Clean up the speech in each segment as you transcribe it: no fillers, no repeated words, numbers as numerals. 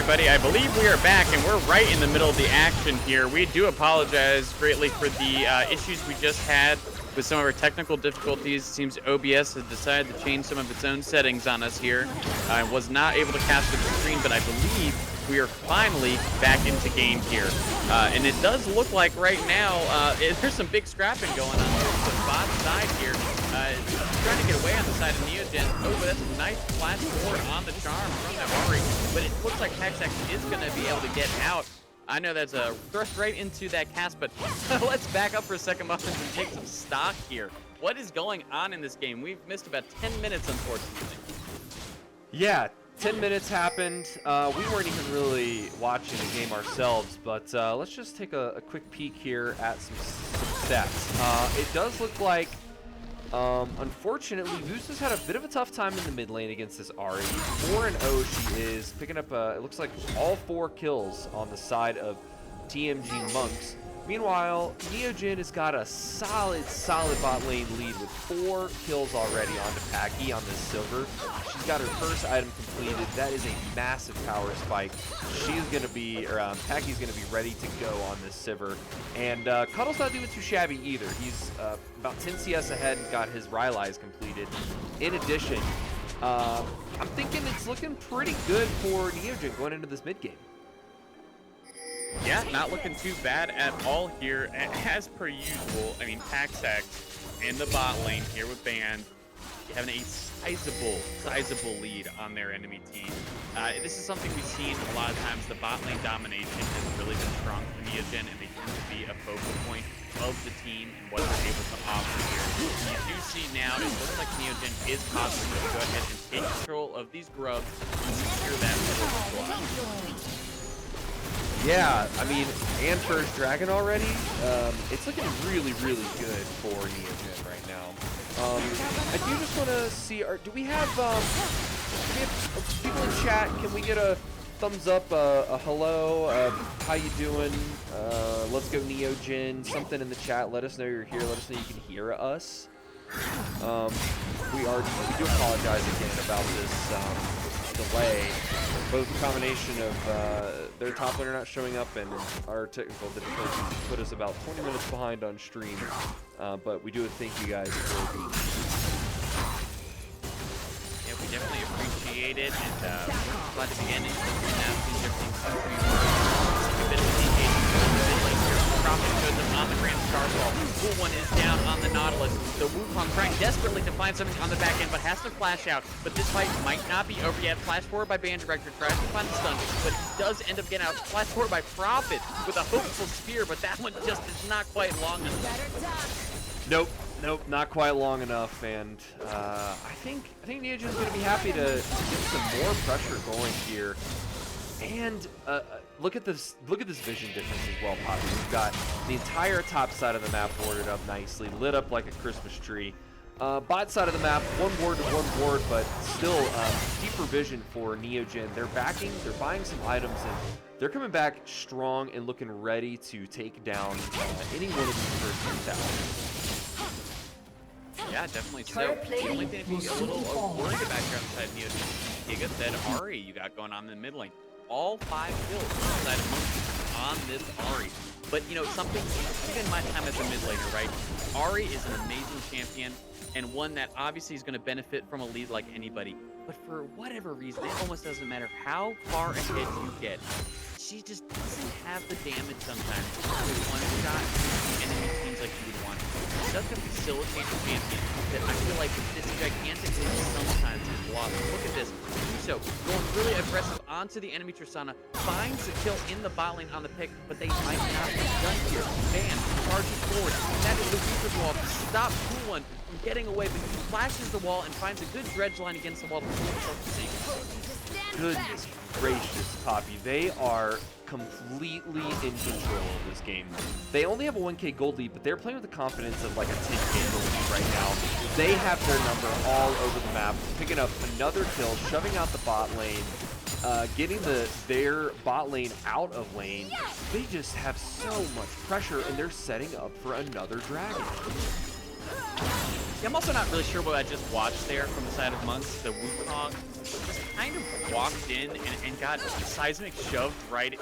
everybody. I believe we are back, and we're right in the middle of the action here. We do apologize greatly for the issues we just had with some of our technical difficulties. It seems OBS has decided to change some of its own settings on us here. I was not able to cast with the screen, but I believe we are finally back into game here. And it does look like right now there's some big scrapping going on here. The bot side here trying to get away on the side of Neogen. Oh, but that's a nice flash forward on the charm from that Ari. But it looks like Hexax is going to be able to get out. I know that's a thrust right into that cast, but let's back up for a second, Muffins, and take some stock here. What is going on in this game? We've missed about 10 minutes, unfortunately. Yeah, 10 minutes happened. We weren't even really watching the game ourselves, but let's just take a quick peek here at some stats. It does look like, unfortunately, Goose has had a bit of a tough time in the mid lane against this Ari. 4-0 she is, picking up, it looks like all 4 kills on the side of TMG Monks. Meanwhile, Neogen has got a solid bot lane lead with 4 kills already onto Packy on this silver. She's got her first item completed. That is a massive power spike. She's going to be, or Packy's going to be ready to go on this silver. And Cuddle's not doing too shabby either. He's about 10 CS ahead and got his Rylai's completed. In addition, I'm thinking it's looking pretty good for Neogen going into this mid game. Yeah, not looking too bad at all here. As per usual, I mean, Hexax in the bot lane here with Band having a sizable lead on their enemy team. This is something we've seen a lot of times. The bot lane domination has really been strong for Neogen, and they tend to be a focal point of the team and what they're able to offer here. You do see now, it looks like Neogen is possible to go ahead and take control of these grubs and secure that middle block. Yeah, I mean, and first dragon already. It's looking really good for Neogen right now. I do just want to see, do we have people in chat? Can we get a thumbs up, a hello, how you doing? Let's go Neogen, something in the chat. Let us know you're here. Let us know you can hear us. We do apologize again about this delay. Both the combination of their top laner not showing up and our technical difficulties put us about 20 minutes behind on stream. But we do thank you guys for being here. Yeah, we definitely appreciate it, and glad to be ending announcing everything seems to be a bit of an engagement here. Profit goes up on the Grand Starfall. Cool One is down on the Nautilus. The Wukong trying desperately to find something on the back end, but has to flash out. But this fight might not be over yet. Flash forward by Band Director, tries to find the stun, but does end up getting out. Flash forward by Profit with a hopeful spear, but that one just is not quite long enough. Nope, not quite long enough, and I think Neogen's going to be happy to get some more pressure going here. And look at this vision difference as well, Poppy. We've got the entire top side of the map boarded up nicely, lit up like a Christmas tree. Bot side of the map, one ward to one ward, but still deeper vision for Neogen. They're buying some items, and they're coming back strong and looking ready to take down any one of these first 2,000. Yeah, definitely so. The only thing you get a little worried about here on the side of Neogen, Giga said Ari you got going on in the mid lane. All 5 kills inside of Monkey on this Ari. But, you know, something, even my time as a mid laner, right? Ari is an amazing champion and one that obviously is going to benefit from a lead like anybody. But for whatever reason, it almost doesn't matter how far ahead you get. She just doesn't have the damage sometimes to one-shot enemy teams like you would want. She's such a facilitator champion that I feel like this gigantic lead sometimes is lost. Look at this. Uso going really aggressive onto the enemy Tristana, finds the kill in the bot lane on the pick, but they might not be done here. Bam, charges forward. That is the Reaper's wall to stop Cool One from getting away, but he flashes the wall and finds a good dredge line against the wall to pull himself to safety. Goodness gracious, Poppy. They are completely in control of this game. They only have a 1K gold lead, but they're playing with the confidence of like a 10K gold lead right now. They have their number all over the map, picking up another kill, shoving out the bot lane, getting their bot lane out of lane. They just have so much pressure, and they're setting up for another dragon. Yeah, I'm also not really sure what I just watched there from the side of Monks. The Wukong just kind of walked in and got seismic shoved right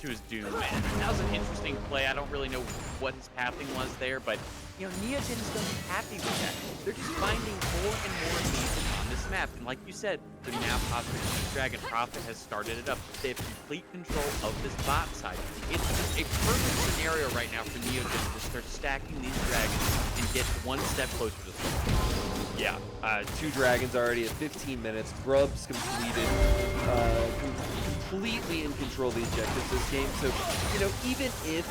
to his doom. And that was an interesting play. I don't really know what his pathing was there, but you know, Neogen is going to be happy with that. They're just finding more and more amazing on this map. And like you said, they're now possibly Dragon Prophet has started it up. They have complete control of this bot side. It's just a perfect scenario right now for Neogen to start stacking these dragons and get one step closer to the score. Yeah, 2 dragons already at 15 minutes. Grub's completed, completely in control of the objectives this game. So, you know, even if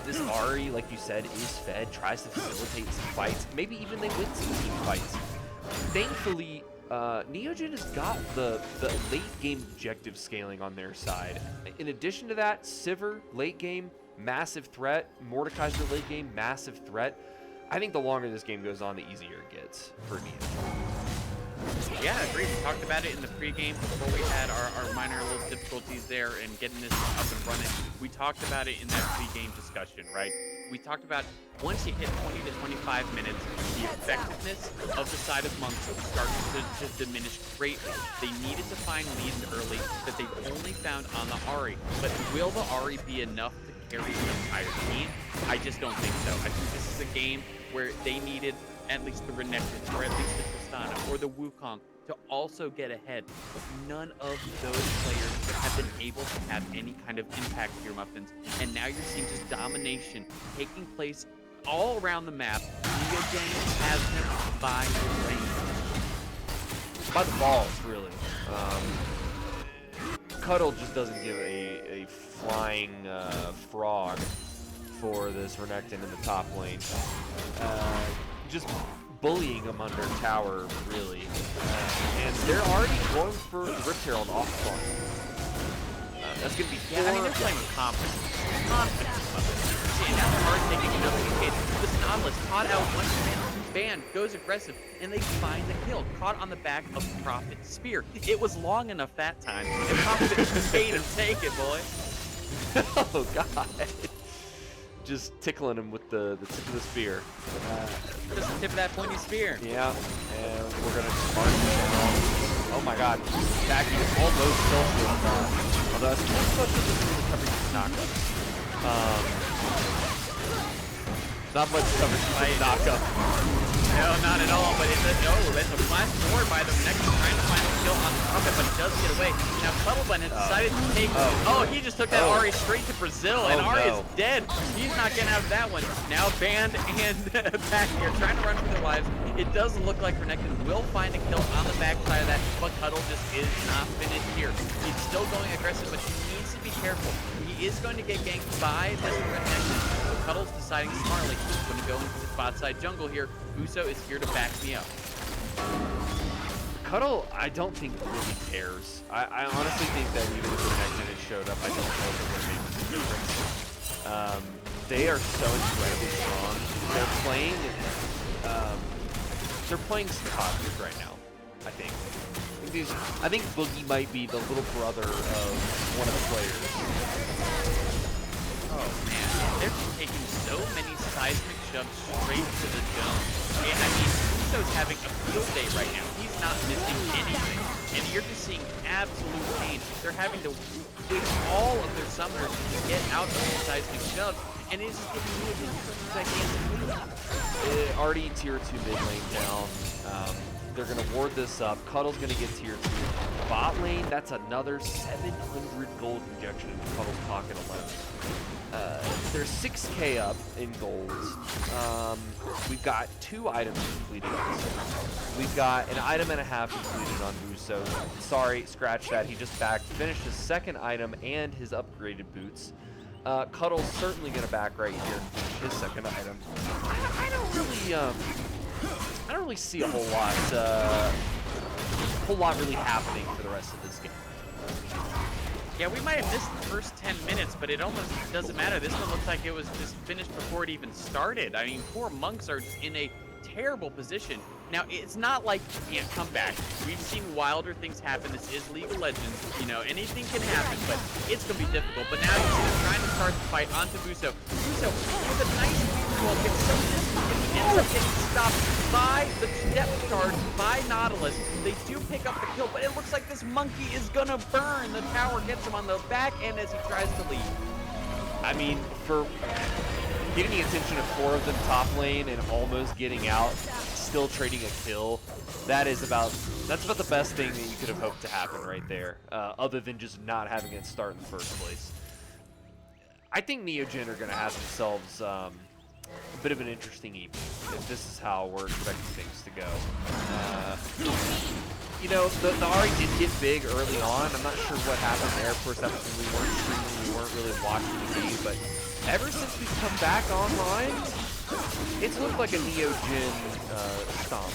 this Ahri, like you said, is fed, tries to facilitate some fights, maybe even they win some team fights. Thankfully, Neogen has got the late game objective scaling on their side. In addition to that, Sivir, late game, massive threat. Mordekaiser, late game, massive threat. I think the longer this game goes on, the easier it gets for Neogen. Yeah, I agree. We talked about it in the pregame before we had our minor little difficulties there and getting this up and running. We talked about it in that pregame discussion, right? We talked about once you hit 20 to 25 minutes, the effectiveness of the side of Monks starts to diminish greatly. They needed to find leads early that they only found on the Ahri. But will the Ahri be enough to carry the entire team? I just don't think so. I think this is a game where they needed at least the Renekton, or at least the Tristana, or the Wukong to also get ahead. But none of those players have been able to have any kind of impact here, Muffins. And now you're seeing just domination taking place all around the map. Neogen has them by the reins. By the balls, really. Cuddle just doesn't give a flying frog for this Renekton in the top lane. Just bullying him under tower, really. And they're already going for the Rift Herald off spawn. That's going to be Yeah, I mean, they're playing with confidence. See, and now they're hard taking another engage. This Nautilus caught out one band, goes aggressive, and they find the kill. Caught on the back of Prophet's spear. It was long enough that time. And Prophet made him take it, boy. Oh, God. Just tickling him with the tip of the spear. Just the tip of that pointy spear. Yeah, and we're gonna mark it down. Oh my God, Jackie almost killed him. Although that's not much of the recovery from knockup. Not much coverage from knockup. No, not at all. But it's a flash forward by the next trying to find a kill on the Prophet, but he does get away. Now Cluttlebun has decided to take. Oh, he just took that Ahri straight to Brazil, and Ahri is dead. He's not getting out of that one. Now Band and back here trying to run for their lives. It does look like Renekton will find a kill on the backside of that, but Cuddle just is not finished here. He's still going aggressive, but he needs to be careful. He is going to get ganked by this Renekton. So Cuddle's deciding smartly. He's going to go into the spot side jungle here. Uso is here to back me up. Cuddle, I don't think really cares. I honestly think that even if the Renekton had showed up, I don't know if it would have made a difference. They are so incredibly strong. They're playing Cosmic right now, I think. I think Boogie might be the little brother of one of the players. Oh man, they're taking so many seismic shoves straight to the dome. And I mean, Uso's having a field day right now. He's not missing anything. And you're just seeing absolute pain. They're having to waste all of their summoners to get out of the seismic shoves. And it's just giving me a gigantic already tier 2 mid lane down. They're going to ward this up. Cuddle's going to get tier 2. Bot lane, that's another 700 gold injection into Cuddle's pocket alone. There's 6k up in golds. We've got 2 items completed on this. We've got an item and a half completed on Uso. Sorry, scratch that. He just finished his second item and his upgraded boots. Cuddle's certainly going to back right here and finish his second item. I don't really see a whole lot really happening for the rest of this game. Yeah, we might have missed the first 10 minutes, but it almost doesn't matter. This one looks like it was just finished before it even started. I mean, poor Monks are just in a terrible position. Now, it's not like you can't come back. We've seen wilder things happen. This is League of Legends. You know, anything can happen, but it's going to be difficult. But now you see them trying to start the fight onto Buso. Buso, with a nice wall, gets so distant in the inside up getting stopped by the depth charge by Nautilus. They do pick up the kill, but it looks like this monkey is gonna burn. The tower gets him on the back end as he tries to leave. I mean, for getting the attention of 4 of them top lane and almost getting out, still trading a kill, that's about the best thing that you could have hoped to happen right there, other than just not having it start in the first place. I think Neogen are going to have themselves a bit of an interesting evening if this is how we're expecting things to go. You know, the Ahri did get big early on. I'm not sure what happened there. Of course, that was when we weren't streaming, we weren't really watching the game, but ever since we've come back online, it's looked like a Neogen stomp.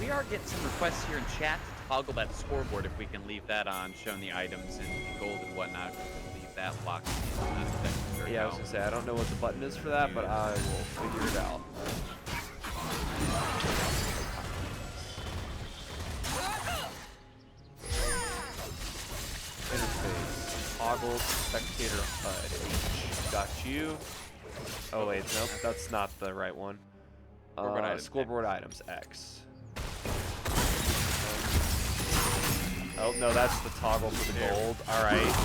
We are getting some requests here in chat to toggle that scoreboard if we can leave that on, showing the items and gold and whatnot. We'll leave that locked in. Yeah, I was gonna say, I don't know what the button is for that, but I will figure it out. Interface, toggle, spectator HUD. Got you. Oh wait, nope, that's not the right one. Scoreboard items, X. Oh, no, that's the toggle for the gold. All right.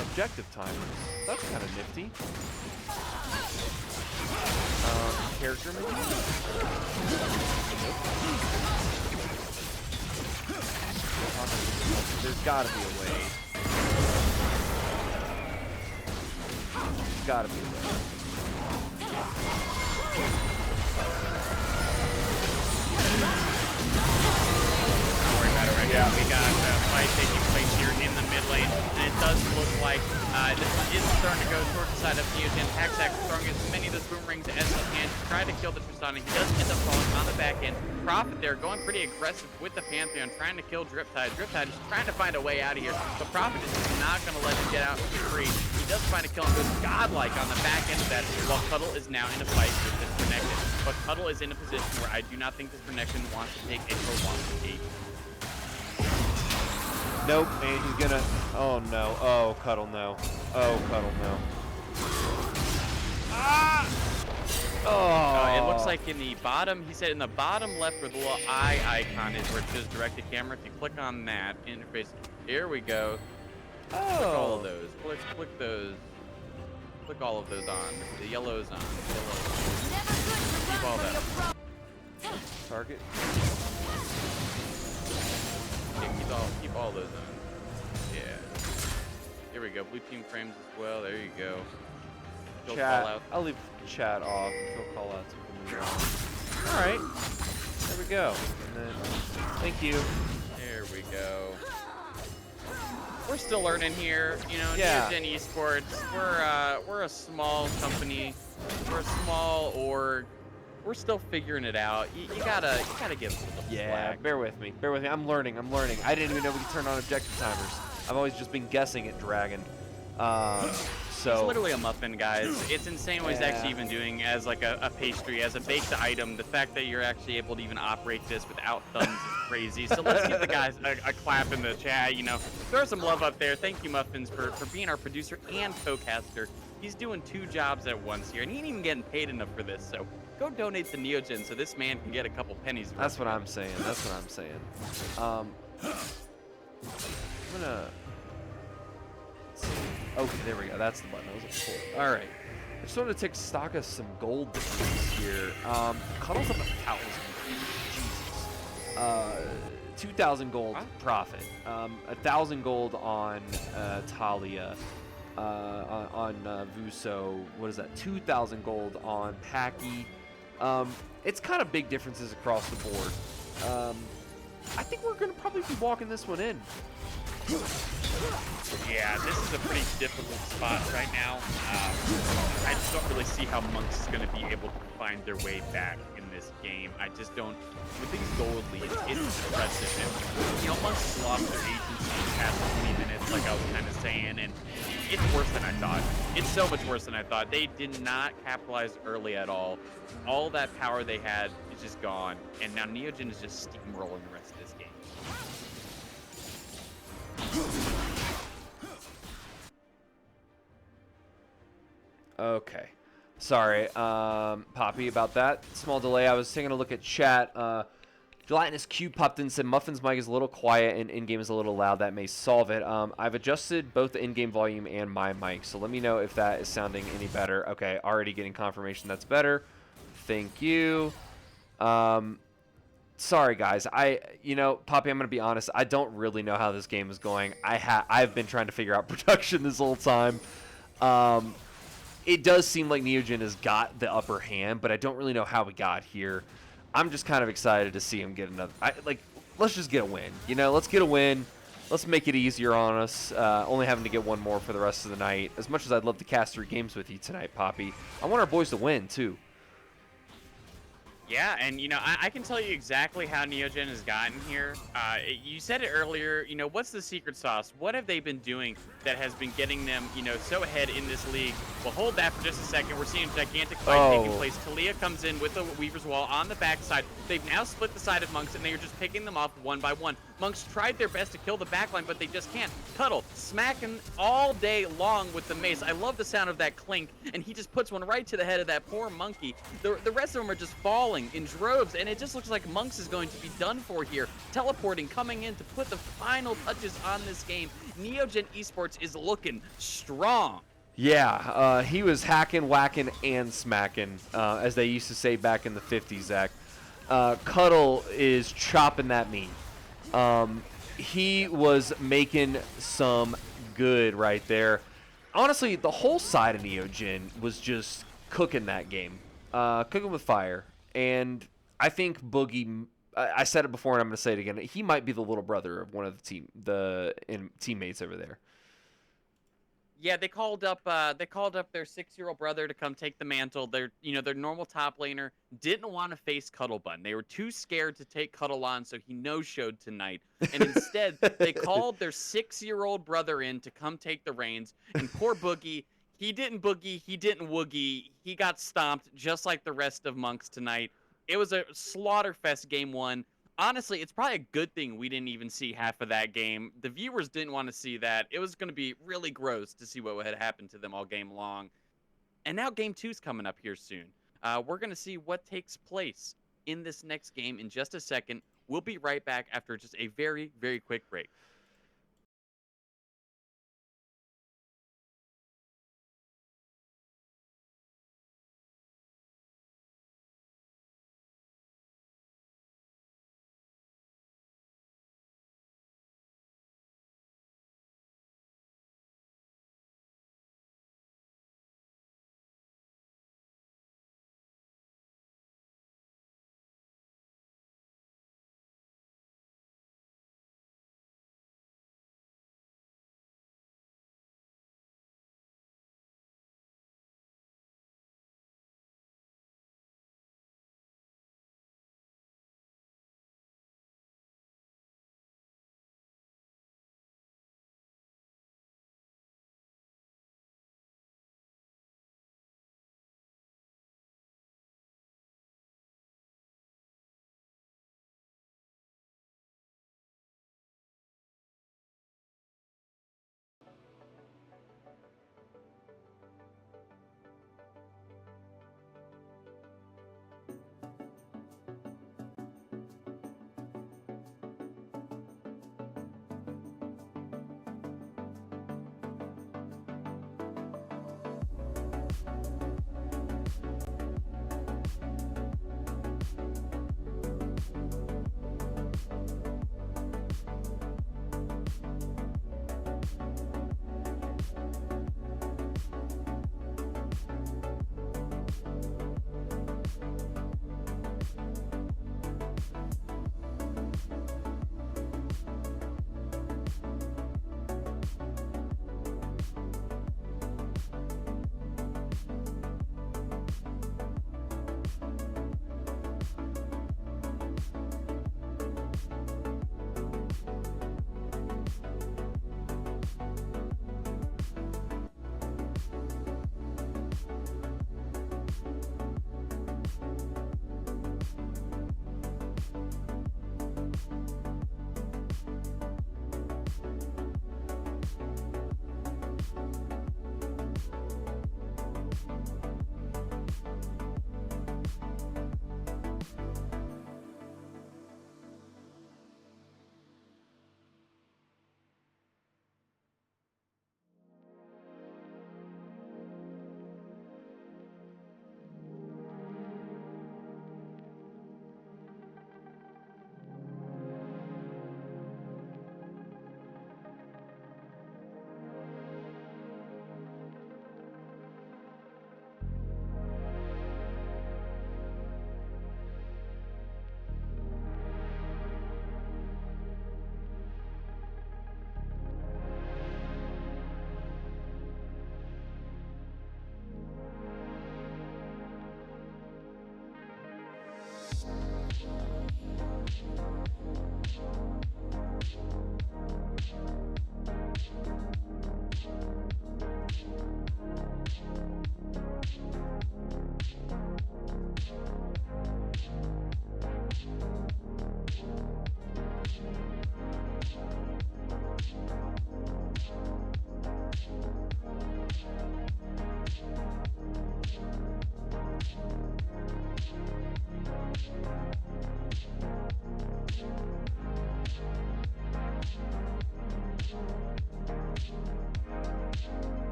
Objective timers. That's kind of nifty. Character menu? There's gotta be a way. There's gotta be a way. Don't worry about it right now. We got a fight taking place here in the mid lane, and it does look like this one is starting to go towards the side of Neogen. Haxack throwing as many of those boomerangs as he can to try to kill the Tristana. He does end up falling on the back end. Prophet there going pretty aggressive with the Pantheon, trying to kill Driptide. Driptide is trying to find a way out of here, but Prophet is just not going to let him get out free. He does find a kill and goes godlike on the back end of that, while Cuddle is now in a fight with this Renekton. But Cuddle is in a position where I do not think this Renekton wants to take a prolonged escape. Nope, and he's gonna. Oh no. Oh, Cuddle, no. Oh, Cuddle, no. Ah! Oh. It looks like in the bottom, he said in the bottom left where the little eye icon is, where it says directed camera. If you click on that interface, here we go. Oh. Click all of those. Click those. Click all of those on. The yellow's on. Keep all that. Target. Yeah, keep all those on. Yeah. Here we go. Blue team frames as well. There you go. She'll Chat. call out. I'll leave chat off. She'll call out. So all right. There we go. And then, thank you. There we go. We're still learning here, you know. Yeah. Neogen Esports. We're a small company. We're a small org. We're still figuring it out. You gotta give us a little slack. Bear with me. Bear with me. I'm learning. I didn't even know we could turn on objective timers. I've always just been guessing at Dragon. So it's literally a muffin, guys. It's insane what he's actually even doing as like a pastry, as a baked item. The fact that you're actually able to even operate this without thumbs is crazy. So let's give the guys a clap in the chat. You know, throw some love up there. Thank you, Muffins, for being our producer and co-caster. He's doing 2 jobs at once here, and he ain't even getting paid enough for this. So go donate to Neogen so this man can get a couple pennies. That's what I'm saying. That's what I'm saying. I'm gonna. Okay, there we go. That's the button. I was before. All right. I just wanted to take stock of some gold differences here. Cuddle's up 1,000. Jesus. 2,000 gold profit. 1,000 gold on Talia. On Vuso. What is that? 2,000 gold on Packy. It's kind of big differences across the board. I think we're going to probably be walking this one in. Yeah, this is a pretty difficult spot right now. I just don't really see how Monks is going to be able to find their way back in this game. I just don't. With these gold leads, it's impressive. And, you Monks lost their agency past 20 minutes, like I was kind of saying, and it's worse than I thought. It's so much worse than I thought. They did not capitalize early at all. All that power they had is just gone, and now Neogen is just steamrolling the rest of this game. Okay. Sorry, Poppy, about that small delay. I was taking a look at chat. Gelatinous Cube popped in and said Muffin's mic is a little quiet and in-game is a little loud. That may solve it. I've adjusted both the in-game volume and my mic, so let me know if that is sounding any better. Okay, already getting confirmation that's better. Thank you. Sorry, guys. Poppy, I'm going to be honest. I don't really know how this game is going. I've been trying to figure out production this whole time. It does seem like Neogen has got the upper hand, but I don't really know how we got here. I'm just kind of excited to see him get another. Let's just get a win. Let's get a win. Let's make it easier on us. Only having to get one more for the rest of the night. As much as I'd love to cast 3 games with you tonight, Poppy, I want our boys to win too. Yeah, and I can tell you exactly how Neogen has gotten here. You said it earlier. What's the secret sauce? What have they been doing that has been getting them, so ahead in this league? Well, hold that for just a second. We're seeing a gigantic fight taking place. Talia comes in with the Weaver's Wall on the backside. They've now split the side of Monks, and they are just picking them off one by one. Monks tried their best to kill the backline, but they just can't. Cuddle smacking all day long with the mace. I love the sound of that clink, and he just puts one right to the head of that poor monkey. The rest of them are just falling in droves, and it just looks like Monks is going to be done for here. Teleporting, coming in to put the final touches on this game. Neogen Esports is looking strong. Yeah, he was hacking, whacking, and smacking, as they used to say back in the 50s, Zach. Cuddle is chopping that meat. He was making some good right there. Honestly, the whole side of Neogen was just cooking that game. Cooking with fire. And I think Boogie, I said it before and I'm going to say it again, he might be the little brother of one of the teammates over there. Yeah, they called up their 6-year-old brother to come take the mantle. Their normal top laner didn't want to face Cuddle Bun. They were too scared to take Cuddle on, so he no-showed tonight. And instead, they called their 6-year-old brother in to come take the reins. And poor Boogie, he didn't boogie, he didn't woogie. He got stomped just like the rest of Monks tonight. It was a slaughterfest game 1. Honestly, it's probably a good thing we didn't even see half of that game. The viewers didn't want to see that. It was going to be really gross to see what had happened to them all game long. And now game 2's coming up here soon. We're going to see what takes place in this next game in just a second. We'll be right back after just a very, very quick break.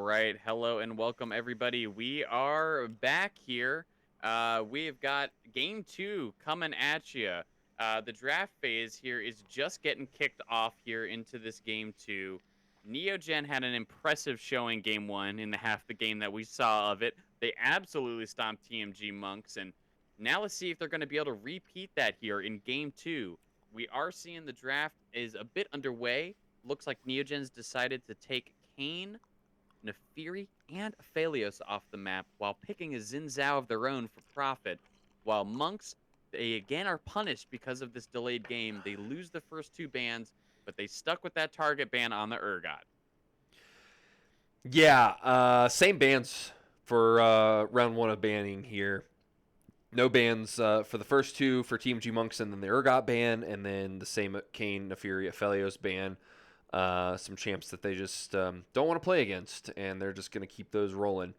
right. Hello and welcome, everybody. We are back here. We've got game two coming at you. The draft phase here is just getting kicked off here into this game two. Neogen had an impressive showing game one in the half the game that we saw of it. They absolutely stomped TMG Monks, and now let's see if they're going to be able to repeat that here in game two. We are seeing the draft is a bit underway. Looks like Neogen's decided to take Kane, Nefiri, and Aphelios off the map while picking a Xin Zhao of their own for profit. While Monks, they again are punished because of this delayed game. They lose the first two bans, but they stuck with that target ban on the Urgot. Yeah, same bans for round one of banning here. No bans for the first two for TMG Monks, and then the Urgot ban, and then the same Kane, Nefiri, Aphelios ban. Some champs that they just don't want to play against, and they're just going to keep those rolling.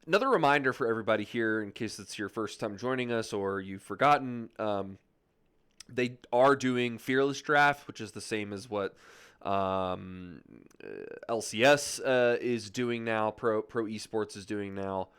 Another reminder for everybody here, in case it's your first time joining us or you've forgotten, they are doing Fearless Draft, which is the same as what LCS is doing now, Pro Esports is doing now,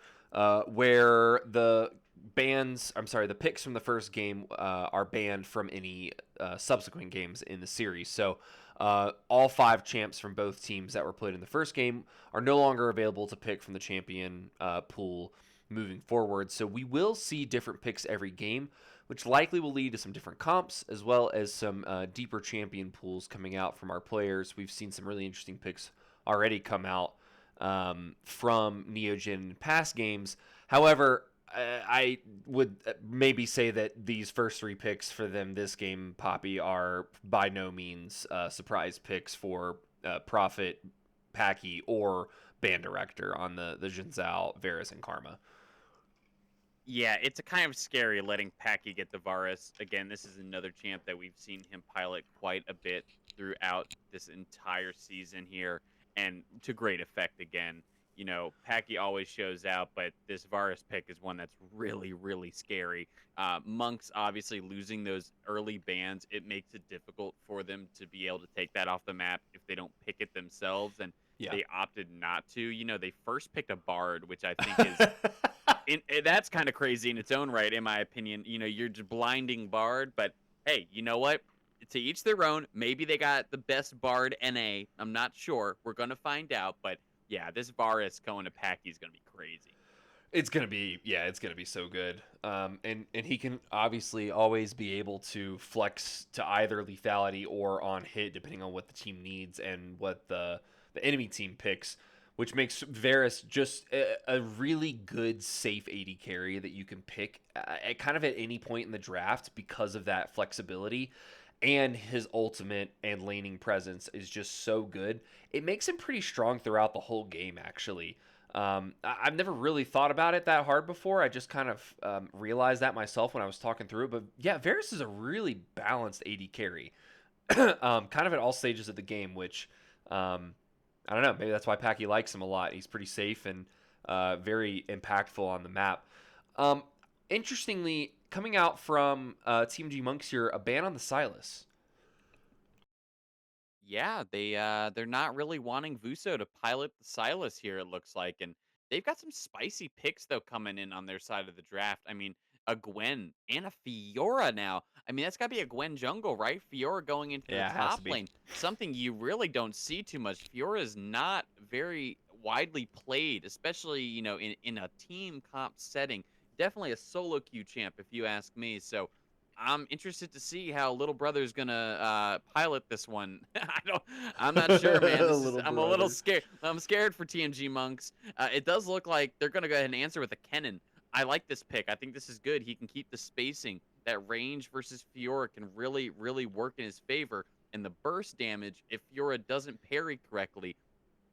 where the picks from the first game are banned from any subsequent games in the series. So all 5 champs from both teams that were played in the first game are no longer available to pick from the champion pool moving forward. So we will see different picks every game, which likely will lead to some different comps as well as some deeper champion pools coming out from our players. We've seen some really interesting picks already come out from Neogen in past games. However, I would maybe say that these first 3 picks for them this game, Poppy, are by no means surprise picks for Prophet, Packy, or Band Director on the Xin Zhao, Varus, and Karma. Yeah, it's a kind of scary letting Packy get the Varus. Again, this is another champ that we've seen him pilot quite a bit throughout this entire season here, and to great effect again. You know, Packy always shows out, but this Varus pick is one that's really, really scary. Monks obviously losing those early bans, it makes it difficult for them to be able to take that off the map if they don't pick it themselves, and they opted not to. You know, they first picked a Bard, which I think is that's kind of crazy in its own right, in my opinion. You know, you're just blinding Bard, but hey, you know what? To each their own. Maybe they got the best Bard NA. I'm not sure. We're gonna find out, but yeah, this Varus going to Packy is gonna be crazy. It's gonna be so good. And he can obviously always be able to flex to either lethality or on hit, depending on what the team needs and what the enemy team picks, which makes Varus just a really good safe AD carry that you can pick at kind of at any point in the draft because of that flexibility. And his ultimate and laning presence is just so good. It makes him pretty strong throughout the whole game, actually. I've never really thought about it that hard before. I just kind of realized that myself when I was talking through it. But yeah, Varus is a really balanced AD carry, kind of at all stages of the game, which I don't know. Maybe that's why Packy likes him a lot. He's pretty safe and very impactful on the map. Interestingly, coming out from Team G Monks here, a ban on the Silas. Yeah, they're not really wanting Vuso to pilot the Silas here, it looks like, and they've got some spicy picks though coming in on their side of the draft. I mean, a Gwen and a Fiora now. I mean, that's got to be a Gwen jungle, right? Fiora going into the Yeah, it has to top be. lane. Something you really don't see too much. Fiora is not very widely played, especially, you know, in a team comp setting. Definitely a solo queue champ, if you ask me. So I'm interested to see how little brother's gonna pilot this one. I'm not sure, man. I'm a little scared. I'm scared for TMG Monks. It does look like they're gonna go ahead and answer with a Kennen. I like this pick. I think this is good. He can keep the spacing. That range versus Fiora can really, really work in his favor. And the burst damage, if Fiora doesn't parry correctly,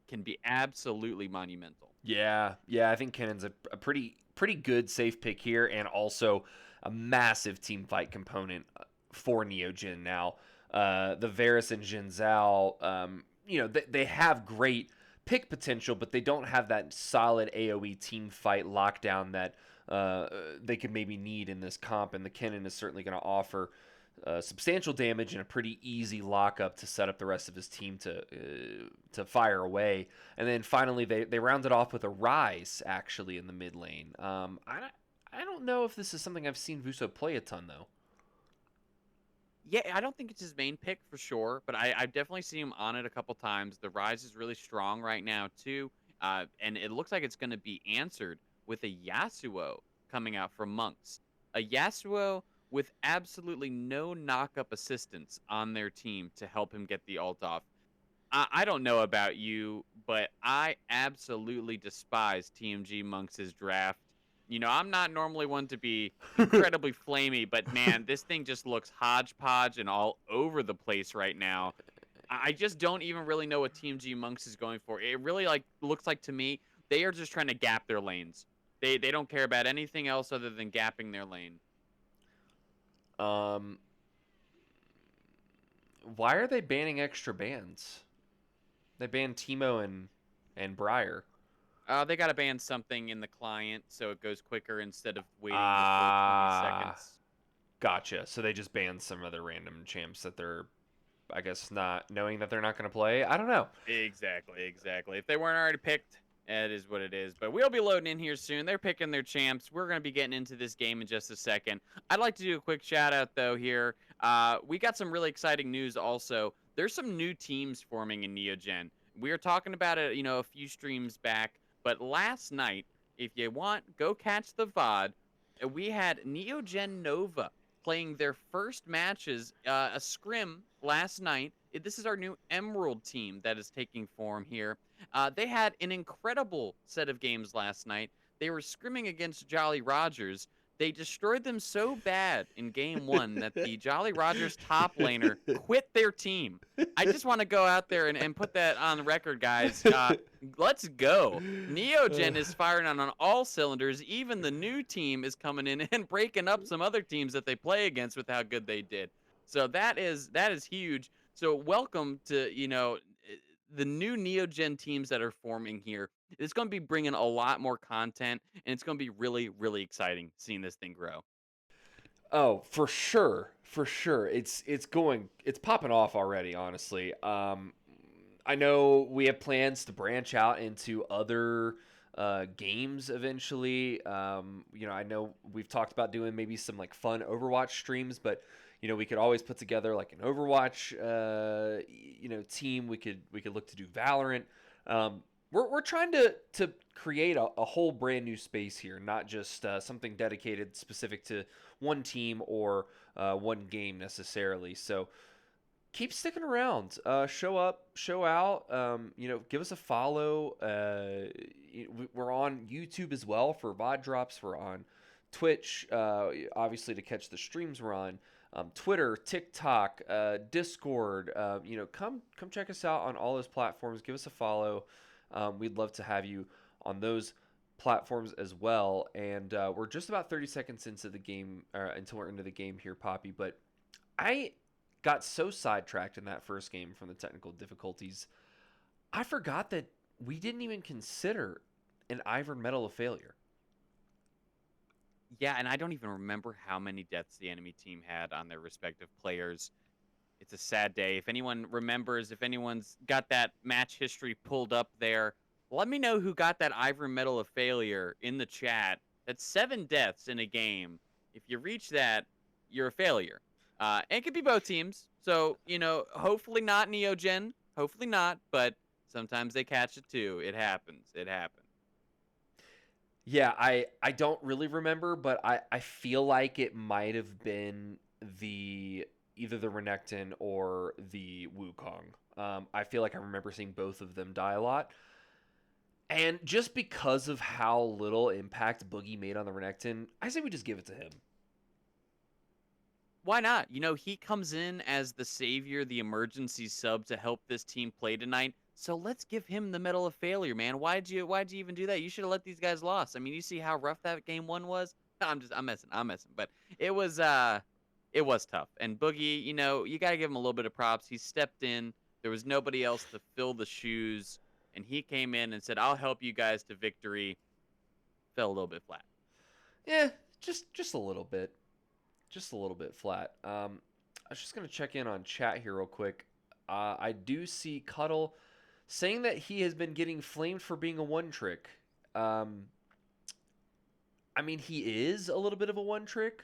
can be absolutely monumental. Yeah, I think Kennen's a pretty good safe pick here, and also a massive team fight component for Neogen now. The Varus and Xin Zhao, you know, they have great pick potential, but they don't have that solid AoE team fight lockdown that they could maybe need in this comp, and the Kennen is certainly going to offer substantial damage and a pretty easy lockup to set up the rest of his team to fire away. And then finally, they rounded off with a Rise actually in the mid lane. I don't know if this is something I've seen Vuso play a ton though. Yeah, I don't think it's his main pick for sure, but I've definitely seen him on it a couple times. The Rise is really strong right now too, and it looks like it's going to be answered with a Yasuo coming out from Monks. A Yasuo with absolutely no knock-up assistance on their team to help him get the ult off. I don't know about you, but I absolutely despise TMG Monks' draft. You know, I'm not normally one to be incredibly flamey, but man, this thing just looks hodgepodge and all over the place right now. I just don't even really know what TMG Monks is going for. It really looks like to me they are just trying to gap their lanes. They don't care about anything else other than gapping their lane. Um, why are they banning extra bans? They banned Timo and Briar. They got to ban something in the client so it goes quicker instead of waiting the full 20 Ah, seconds. gotcha. So they just banned some other random champs that they're, I guess, not knowing that they're not going to play. I don't know. Exactly, exactly. If they weren't already picked, it is what it is. But we'll be loading in here soon. They're picking their champs. We're going to be getting into this game in just a second. I'd like to do a quick shout out, though, here. We got some really exciting news also. There's some new teams forming in Neogen. We were talking about it, a few streams back. But last night, if you want, go catch the VOD. We had Neogen Nova playing their first matches, a scrim last night. This is our new Emerald team that is taking form here. They had an incredible set of games last night. They were scrimming against Jolly Rogers. They destroyed them so bad in game one that the Jolly Rogers top laner quit their team. I just want to go out there and put that on the record, guys. Let's go. Neogen is firing on all cylinders. Even the new team is coming in and breaking up some other teams that they play against with how good they did. So that is huge. So welcome to, the new Neogen teams that are forming here. It's going to be bringing a lot more content, and it's going to be really, really exciting seeing this thing grow. Oh, for sure, for sure. It's popping off already. Honestly, I know we have plans to branch out into other games eventually. I know we've talked about doing maybe some like fun Overwatch streams, but we could always put together like an Overwatch, team. We could look to do Valorant. We're trying to create a whole brand new space here, not just something dedicated specific to one team or one game necessarily. So keep sticking around. Show up, show out. Give us a follow. We're on YouTube as well for VOD drops. We're on Twitch, obviously to catch the streams we're on. Twitter, TikTok, Discord. Come check us out on all those platforms. Give us a follow. We'd love to have you on those platforms as well. And we're just about 30 seconds into the game, until we're into the game here, Poppy. But I got so sidetracked in that first game from the technical difficulties, I forgot that we didn't even consider an Iron Medal of Failure. Yeah, and I don't even remember how many deaths the enemy team had on their respective players. It's a sad day. If anyone remembers, if anyone's got that match history pulled up there, let me know who got that Ivory Medal of Failure in the chat. That's 7 deaths in a game. If you reach that, you're a failure. And it could be both teams. So, hopefully not Neogen. Hopefully not, but sometimes they catch it too. It happens. It happens. Yeah, I don't really remember, but I feel like it might have been either the Renekton or the Wukong. I feel like I remember seeing both of them die a lot. And just because of how little impact Boogie made on the Renekton, I say we just give it to him. Why not? He comes in as the savior, the emergency sub to help this team play tonight. So let's give him the Medal of Failure, man. Why'd you even do that? You should have let these guys lost. I mean, you see how rough that game one was? No, I'm messing. But it was tough. And Boogie, you gotta give him a little bit of props. He stepped in. There was nobody else to fill the shoes. And he came in and said, I'll help you guys to victory. Fell a little bit flat. Yeah, just a little bit. Just a little bit flat. I was just gonna check in on chat here real quick. I do see Cuddle saying that he has been getting flamed for being a one trick. Um, I mean, he is a little bit of a one trick.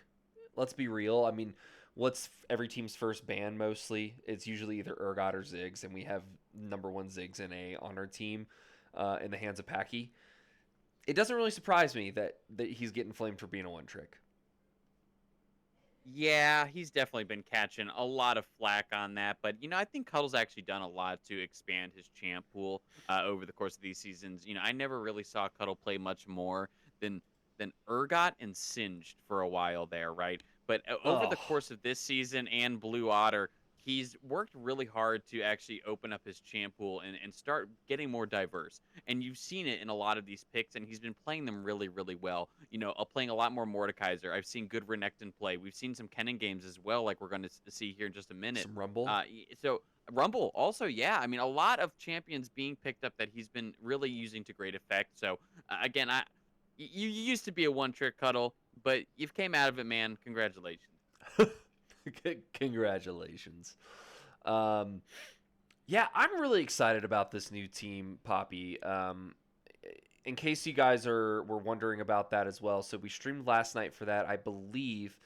Let's be real. I mean, what's every team's first ban mostly? It's usually either Urgot or Ziggs, and we have number one Ziggs in A on our team in the hands of Packy. It doesn't really surprise me that he's getting flamed for being a one trick. Yeah, he's definitely been catching a lot of flack on that, but I think Cuddle's actually done a lot to expand his champ pool over the course of these seasons. I never really saw Cuddle play much more than Urgot and Singed for a while there, right? But over the Oh, course of this season and Blue Otter, he's worked really hard to actually open up his champ pool and start getting more diverse. And you've seen it in a lot of these picks, and he's been playing them really, really well. Playing a lot more Mordekaiser. I've seen good Renekton play. We've seen some Kennen games as well, like we're going to see here in just a minute. some Rumble. So Rumble also, yeah. I mean, a lot of champions being picked up that he's been really using to great effect. So again, you used to be a one-trick Cuddle, but you've came out of it, man. Congratulations. Congratulations. Yeah, I'm really excited about this new team, Poppy. In case you guys were wondering about that as well, so we streamed last night for that. I believe,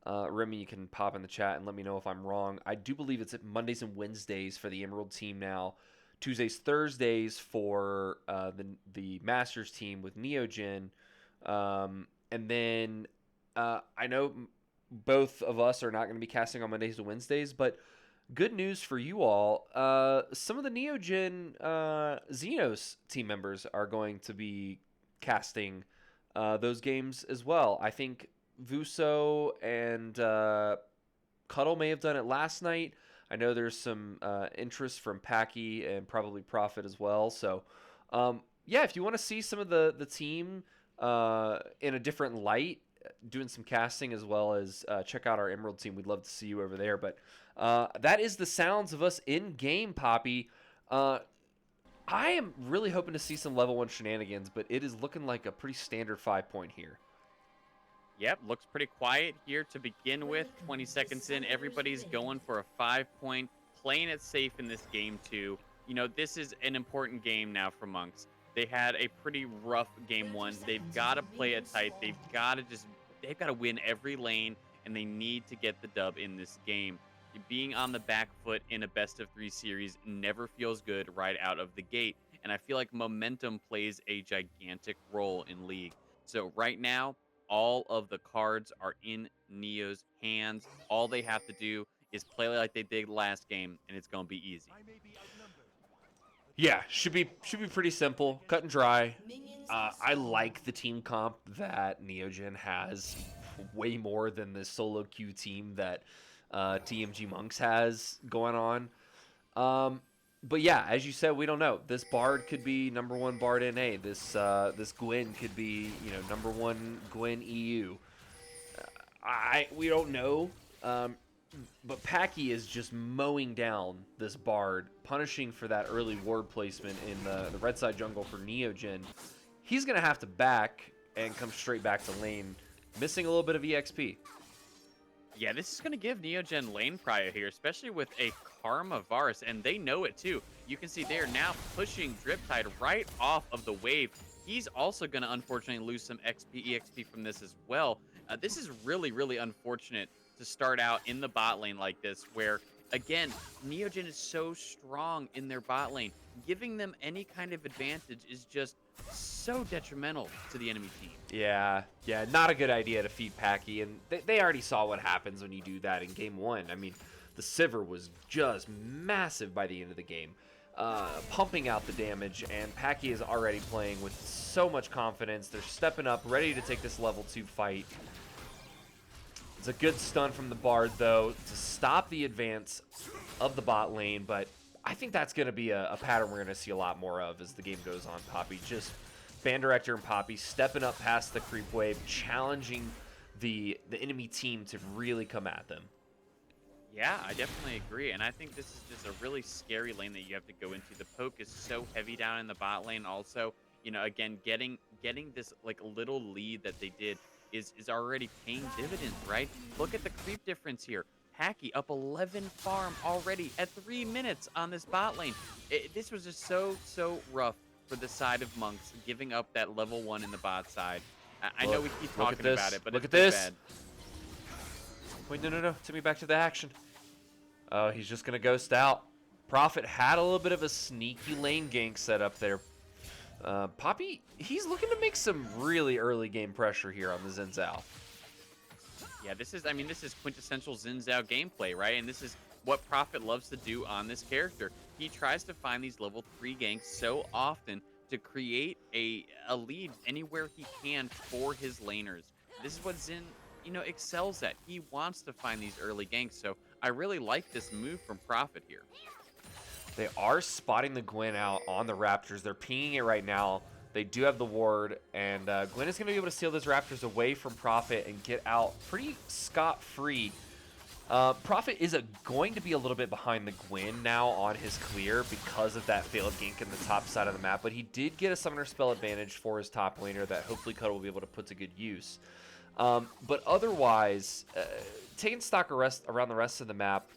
Remy, you can pop in the chat and let me know if I'm wrong. I do believe it's at Mondays and Wednesdays for the Emerald team now. Tuesdays, Thursdays for the Masters team with Neogen. And then I know both of us are not going to be casting on Mondays and Wednesdays, but good news for you all. Some of the Neogen Xenos team members are going to be casting those games as well. I think Vuso and Cuddle may have done it last night. I know there's some interest from Packy and probably Profit as well. So, yeah, if you want to see some of the team in a different light, doing some casting as well as check out our Emerald team, we'd love to see you over there. But that is the sounds of us in game, Poppy. I am really hoping to see some level 1 shenanigans, but it is looking like a pretty standard 5-point here. Yep, looks pretty quiet here to begin with. 20 seconds in, everybody's going for a 5-point, playing it safe in this game too. This is an important game now for Monks. They had a pretty rough game 1. They've got to play it tight. They've got to win every lane, and they need to get the dub in this game. Being on the back foot in a best-of-3 series never feels good right out of the gate, and I feel like momentum plays a gigantic role in League. So right now, all of the cards are in Neo's hands. All they have to do is play like they did last game, and it's going to be easy. Yeah, should be pretty simple, cut and dry. I like the team comp that Neogen has way more than the solo queue team that TMG Monks has going on. But yeah, as you said, we don't know. This Bard could be number 1 Bard NA. This Gwen could be number 1 Gwen EU. We don't know. But Packy is just mowing down this Bard, punishing for that early ward placement in the red side jungle for Neogen. He's going to have to back and come straight back to lane, missing a little bit of EXP. Yeah, this is going to give Neogen lane prio here, especially with a Karma Varus, and they know it too. You can see they're now pushing Driptide right off of the wave. He's also going to unfortunately lose some EXP from this as well. This is really, really unfortunate to start out in the bot lane like this, where, again, Neogen is so strong in their bot lane. Giving them any kind of advantage is just so detrimental to the enemy team. Yeah, not a good idea to feed Packy, and they already saw what happens when you do that in game 1. I mean, the Sivir was just massive by the end of the game, pumping out the damage, and Packy is already playing with so much confidence. They're stepping up, ready to take this level 2 fight. It's a good stun from the Bard, though, to stop the advance of the bot lane, but I think that's going to be a pattern we're going to see a lot more of as the game goes on, Poppy. Just Band Director and Poppy stepping up past the creep wave, challenging the enemy team to really come at them. Yeah, I definitely agree, and I think this is just a really scary lane that you have to go into. The poke is so heavy down in the bot lane also. Again, getting this like little lead that they did is already paying dividends, right? Look at the creep difference here. Hacky up 11 farm already at 3 minutes on this bot lane. This was just so rough for the side of Monks, giving up that level 1 in the bot side. I know we keep talking about it, but look it's at this. bad. Wait, no. Take me back to the action. Oh, he's just going to ghost out. Prophet had a little bit of a sneaky lane gank set up there. Poppy, he's looking to make some really early game pressure here on the Xin Zhao. Yeah, this is quintessential Xin Zhao gameplay, right? And this is what Prophet loves to do on this character. He tries to find these level 3 ganks so often to create a lead anywhere he can for his laners. This is what Xin, excels at. He wants to find these early ganks, so I really like this move from Prophet here. They are spotting the Gwen out on the Raptors. They're pinging it right now. They do have the ward, and Gwen is going to be able to steal those Raptors away from Prophet and get out pretty scot-free. Prophet is going to be a little bit behind the Gwen now on his clear because of that failed gank in the top side of the map, but he did get a summoner spell advantage for his top laner that hopefully Cuddle will be able to put to good use. But otherwise, taking stock around the rest of the map,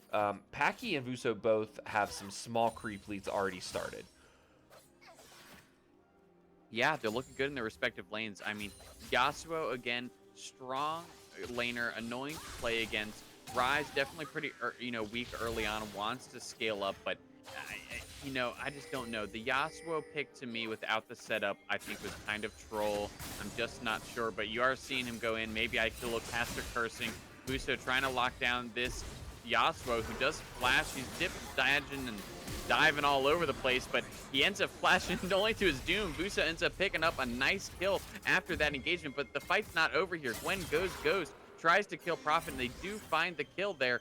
Packy and Vuso both have some small creep leads already started. Yeah, they're looking good in their respective lanes. I mean, Yasuo, again, strong laner, annoying to play against. Rise, definitely pretty, weak early on, wants to scale up, but, I just don't know. The Yasuo pick to me without the setup, I think, was kind of troll. I'm just not sure, but you are seeing him go in. Maybe I could look past the cursing. Buso trying to lock down this Yasuo, who does flash. He's dipping, dodging, and diving all over the place, but he ends up flashing only to his doom. Buso ends up picking up a nice kill after that engagement, but the fight's not over here. Gwen goes Ghost, tries to kill Prophet, and they do find the kill there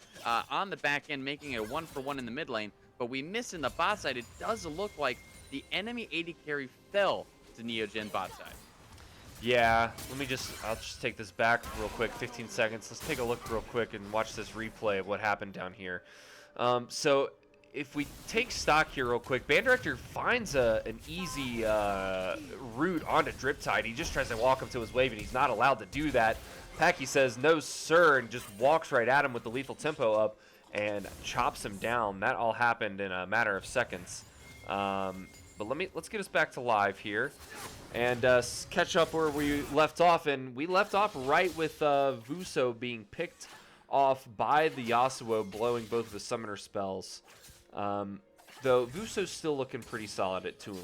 on the back end, making it a 1-for-1 in the mid lane, but we miss in the bot side. It does look like the enemy AD carry fell to Neogen bot side. Yeah, I'll just take this back real quick, 15 seconds. Let's take a look real quick and watch this replay of what happened down here. So if we take stock here real quick, Band Director finds an easy route onto Driptide. He just tries to walk up to his wave, and he's not allowed to do that. Packy says, no sir, and just walks right at him with the lethal tempo up and chops him down. That all happened in a matter of seconds. But let's get us back to live here and catch up where we left off. And we left off right with Vuso being picked off by the Yasuo, blowing both of the summoner spells. Though Vuso's still looking pretty solid at 2-1.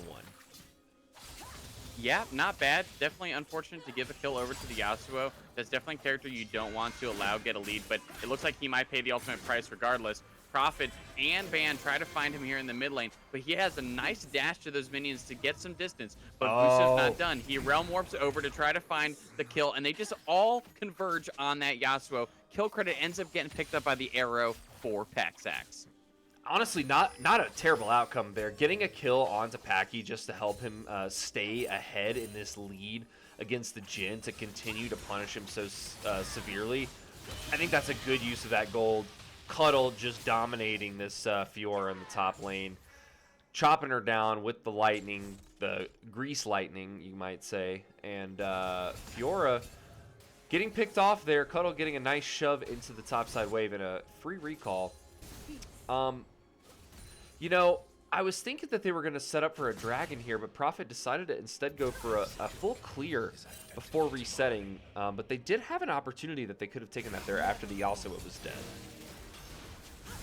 Yeah, not bad. Definitely unfortunate to give a kill over to the Yasuo. That's definitely a character you don't want to allow get a lead, but it looks like he might pay the ultimate price regardless. Prophet and Ban try to find him here in the mid lane, but he has a nice dash to those minions to get some distance, but Vuso's not done. He realm warps over to try to find the kill, and they just all converge on that Yasuo. Kill credit ends up getting picked up by the arrow for Paxax. Honestly, not a terrible outcome there. Getting a kill onto Packy just to help him stay ahead in this lead against the Jhin to continue to punish him so severely. I think that's a good use of that gold. Cuddle just dominating this Fiora in the top lane. Chopping her down with the lightning, the grease lightning, you might say. And Fiora getting picked off there. Cuddle getting a nice shove into the topside wave and a free recall. I was thinking that they were going to set up for a dragon here, but Prophet decided to instead go for a full clear before resetting. But they did have an opportunity that they could have taken that there after the Yasuo was dead.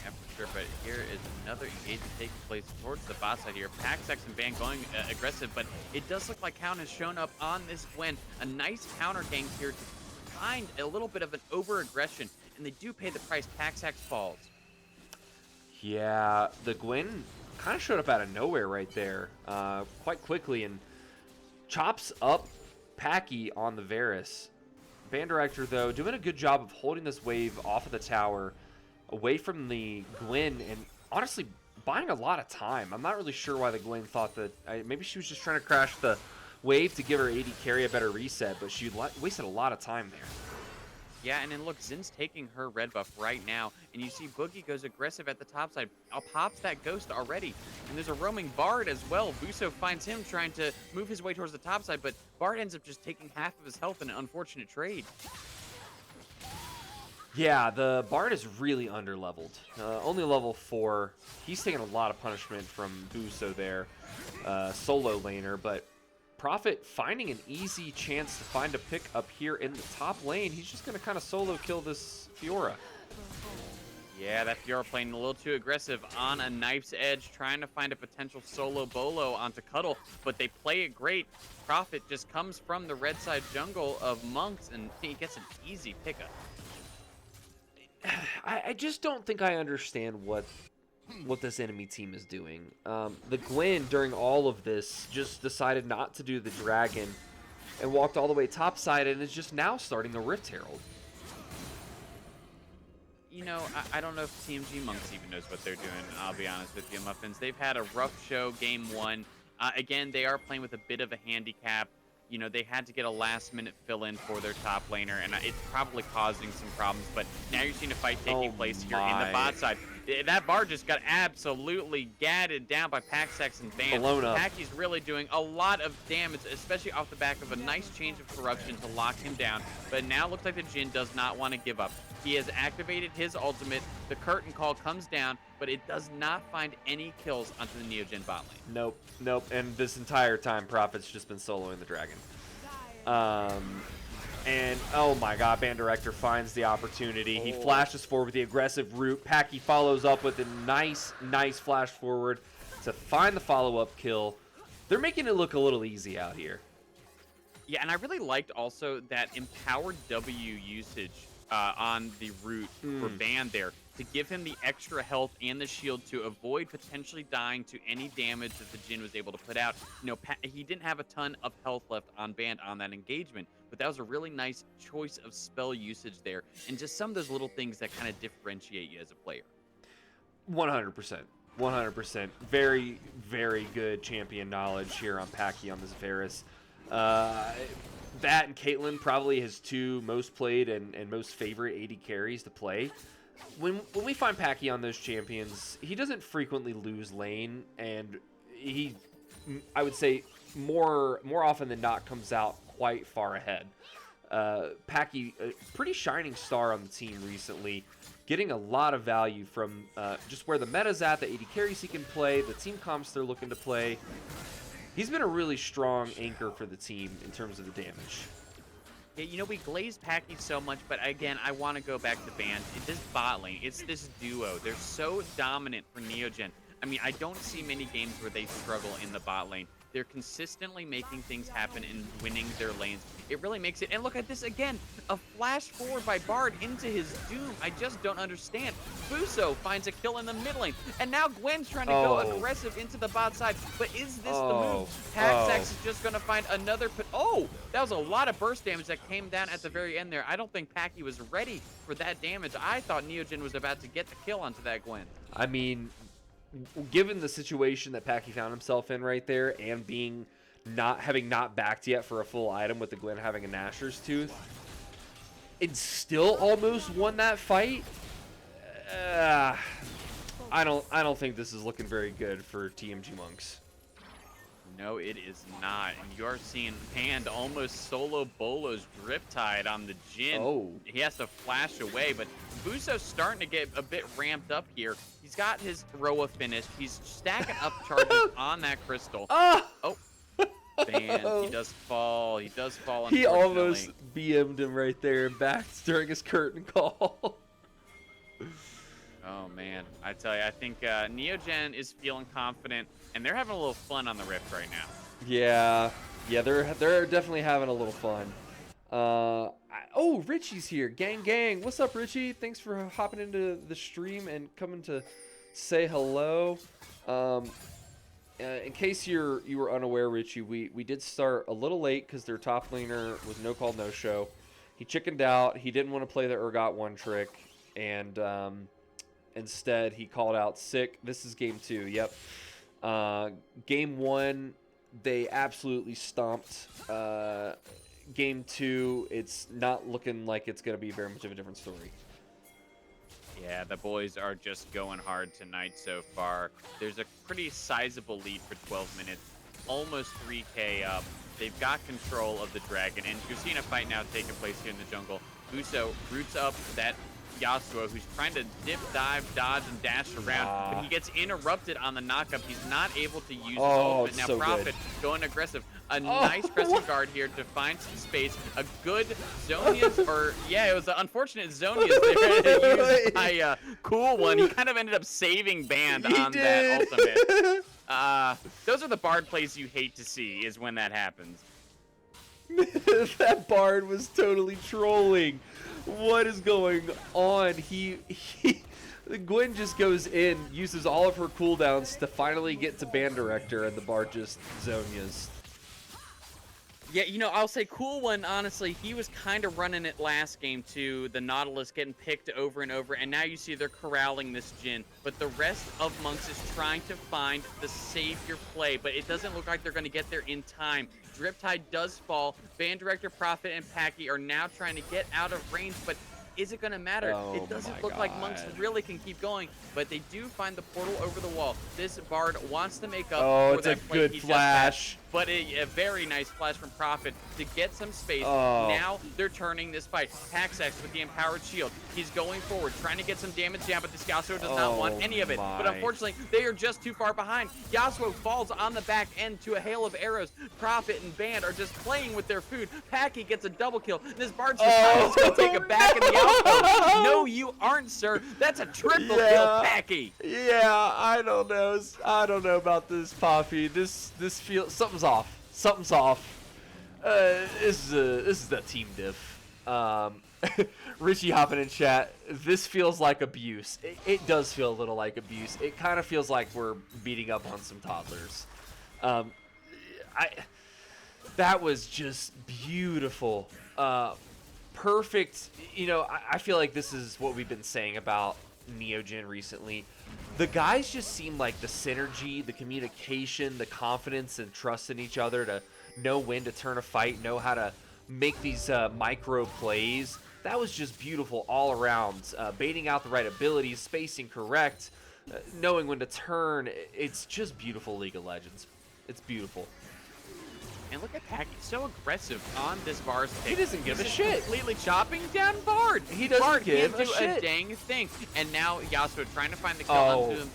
Yeah, for sure, but here is another engagement taking place towards the bot side here. Paxax and Ban going aggressive, but it does look like Count has shown up on this Gwen. A nice counter gank here to find a little bit of an over-aggression, and they do pay the price. Paxax falls. Yeah, the Gwen kind of showed up out of nowhere right there quite quickly and chops up Packy on the Varus. Band Director, though, doing a good job of holding this wave off of the tower, away from the Gwen, and honestly buying a lot of time. I'm not really sure why the Gwen thought that maybe she was just trying to crash the wave to give her AD carry a better reset, but she wasted a lot of time there. Yeah, and then look, Zin's taking her red buff right now, and you see Boogie goes aggressive at the top side. Pops that Ghost already, and there's a roaming Bard as well. Vuso finds him trying to move his way towards the top side, but Bard ends up just taking half of his health in an unfortunate trade. Yeah, the Bard is really underleveled. Only level 4. He's taking a lot of punishment from Buso there, solo laner, but Prophet finding an easy chance to find a pick up here in the top lane. He's just going to kind of solo kill this Fiora. Yeah, that Fiora playing a little too aggressive on a knife's edge, trying to find a potential solo bolo onto Cuddle, but they play it great. Prophet just comes from the red side jungle of Monks, and he gets an easy pickup. I just don't think I understand what this enemy team is doing. The Gwen, during all of this, just decided not to do the dragon and walked all the way topside and is just now starting the Rift Herald. You know, I don't know if TMG Monks even knows what they're doing, I'll be honest with you, Muffins. They've had a rough show game 1. Again, they are playing with a bit of a handicap. You know, they had to get a last-minute fill-in for their top laner, and it's probably causing some problems. But now you're seeing a fight taking place here in the bot side. That Bard just got absolutely gadded down by Paxax and Van. Packy's really doing a lot of damage, especially off the back of a nice change of corruption to lock him down. But now it looks like the Jhin does not want to give up. He has activated his ultimate. The curtain call comes down, but it does not find any kills onto the Neogen bot lane. Nope. And this entire time, Prophet's just been soloing the dragon. And oh my god, Band Director finds the opportunity. He flashes forward with the aggressive route. Packy follows up with a nice flash forward to find the follow-up kill. They're making it look a little easy out here. Yeah, and I really liked also that empowered W usage on the route for Band there to give him the extra health and the shield to avoid potentially dying to any damage that the Jhin was able to put out. You know, he didn't have a ton of health left on Band on that engagement, but that was a really nice choice of spell usage there, and just some of those little things that kind of differentiate you as a player. 100%. Very, very good champion knowledge here on Packy on this Varus. That and Caitlyn probably his 2 most played and most favorite AD carries to play. When we find Packy on those champions, he doesn't frequently lose lane, and he, I would say, more often than not comes out quite far ahead. Packy, a pretty shining star on the team recently, getting a lot of value from just where the meta's at, the AD carries he can play, the team comps they're looking to play. He's been a really strong anchor for the team in terms of the damage. Yeah, you know, we glazed Packy so much, but again, I want to go back to Band. It's this bot lane. It's this duo. They're so dominant for Neogen. I mean, I don't see many games where they struggle in the bot lane. They're consistently making things happen and winning their lanes. It really makes it. And look at this again. A flash forward by Bard into his doom. I just don't understand. Buso finds a kill in the mid lane. And now Gwen's trying to go aggressive into the bot side. But is this the move? Paxax is just going to find another... that was a lot of burst damage that came down at the very end there. I don't think Packy was ready for that damage. I thought Neogen was about to get the kill onto that Gwen. I mean, given the situation that Packy found himself in right there, and having not backed yet for a full item with the Gwen having a Gnasher's Tooth, it still almost won that fight. I don't think this is looking very good for TMG Monks. No, it is not. And you are seeing Hand almost solo Bolo's Driptide on the Jhin. He has to flash away, but Buso's starting to get a bit ramped up here. He's got his Roa finished. He's stacking up charges on that crystal. Man, he does fall. He does fall, he almost BM'd him right there and backed during his curtain call. Oh, man. I tell you, I think Neogen is feeling confident, and they're having a little fun on the Rift right now. Yeah, they're definitely having a little fun. Richie's here. Gang. What's up, Richie? Thanks for hopping into the stream and coming to say hello. In case you were unaware, Richie, we did start a little late because their top laner was no call, no show. He chickened out. He didn't want to play the Urgot one trick, and instead he called out sick. This is game 2. Yep. Game 1, they absolutely stomped. Game 2, it's not looking like it's going to be very much of a different story. Yeah, the boys are just going hard tonight so far. There's a pretty sizable lead for 12 minutes, almost 3K up. They've got control of the dragon, and you're seeing a fight now taking place here in the jungle. Buso roots up that Yasuo, who's trying to dip, dive, dodge, and dash around, but he gets interrupted on the knockup. He's not able to use his ultimate. Now so Prophet going aggressive. A nice crescent guard here to find some space. A good Zonia's, or yeah, it was an unfortunate Zonia's there used by Cool One. He kind of ended up saving Band on that ultimate. Those are the Bard plays you hate to see, is when that happens. That Bard was totally trolling. What is going on? Gwen just goes in, uses all of her cooldowns to finally get to Band Director, and the Bard just Zonia's. Yeah, you know, I'll say Cool One, honestly, he was kind of running it last game too. The Nautilus getting picked over and over, and now you see they're corralling this Jhin. But the rest of Monks is trying to find the savior play, but it doesn't look like they're going to get there in time. Driptide does fall. Band Director, Prophet, and Packy are now trying to get out of range, but is it going to matter? It doesn't look like Monks really can keep going, but they do find the portal over the wall. This Bard wants to make up for that play. It's a good flash. But a very nice flash from Prophet to get some space. Now they're turning this fight. Paxax with the empowered shield. He's going forward, trying to get some damage down, but this Yasuo does not want any of it. But unfortunately, they are just too far behind. Yasuo falls on the back end to a hail of arrows. Prophet and Band are just playing with their food. Packy gets a double kill. This Bard's just going to take it back in the outpost. No, you aren't, sir. That's a triple kill, Packy. Yeah, I don't know. I don't know about this, Poppy. This feels something's off. Something's off. This is the team diff. Richie hopping in chat. This feels like abuse. It does feel a little like abuse. It kind of feels like we're beating up on some toddlers. That was just beautiful. Perfect. You know, I feel like this is what we've been saying about Neogen recently. The guys just seem like the synergy, the communication, the confidence and trust in each other to know when to turn a fight, know how to make these micro plays. That was just beautiful all around. Baiting out the right abilities, spacing correct, knowing when to turn. It's just beautiful League of Legends. It's beautiful. And look at Packy, so aggressive on this Bard's pick. He doesn't give a shit. Completely chopping down Bard. He doesn't give can't do a shit. Dang thing. And now Yasuo trying to find the kill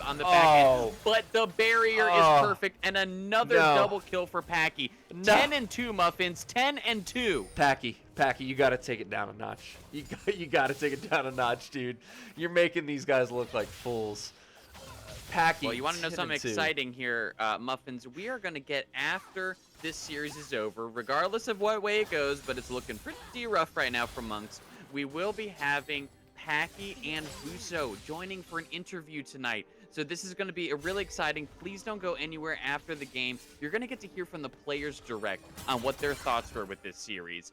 on the back end. But the barrier is perfect. And another double kill for Packy. 10 and 2 Muffins. 10 and 2. Packy, you got to take it down a notch. You got to take it down a notch, dude. You're making these guys look like fools. Packy. Well, you want to know something exciting here, Muffins? We are going to get after this series is over, regardless of what way it goes, but it's looking pretty rough right now for Monks. We will be having Packy and Buso joining for an interview tonight. So this is going to be really exciting. Please don't go anywhere after the game. You're going to get to hear from the players direct on what their thoughts were with this series.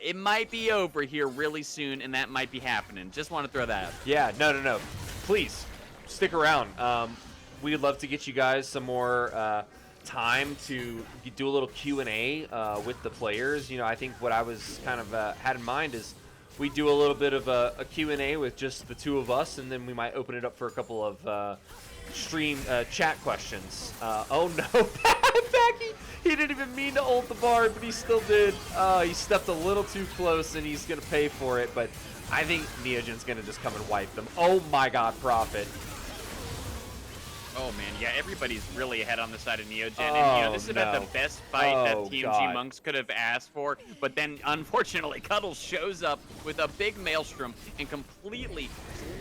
It might be over here really soon, and that might be happening. Just want to throw that out. Yeah, no. Please, stick around. We'd love to get you guys some more time to do a little Q&A with the players. You know, I think what I was kind of had in mind is we do a little bit of a Q&A with just the two of us, and then we might open it up for a couple of stream chat questions. Oh no, Packy! He didn't even mean to ult the Bard, but he still did. He stepped a little too close, and he's gonna pay for it. But I think Neogen's gonna just come and wipe them. Oh my God, Prophet! Oh man, yeah, everybody's really ahead on the side of Neogen, and you know, this is about the best fight that TMG Monks could have asked for, but then unfortunately Cuddles shows up with a big maelstrom and completely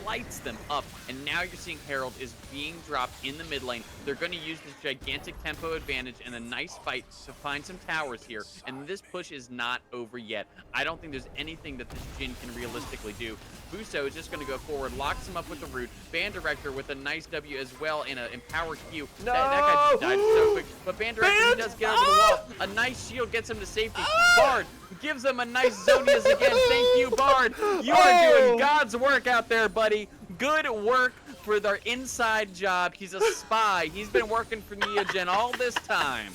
lights them up, and now you're seeing Herald is being dropped in the mid lane. They're going to use this gigantic tempo advantage and a nice fight to find some towers here, and this push is not over yet. I don't think there's anything that this Jhin can realistically do. Buso is just going to go forward, locks him up with the root. Band Director with a nice W as well and an empowered Q. No! That guy just died so quick. But Band Director, he does get over the wall. A nice shield gets him to safety. Bard gives him a nice Zonia's again. Thank you, Bard. You are doing God's work out there, buddy. Good work for their inside job. He's a spy. He's been working for Neogen all this time.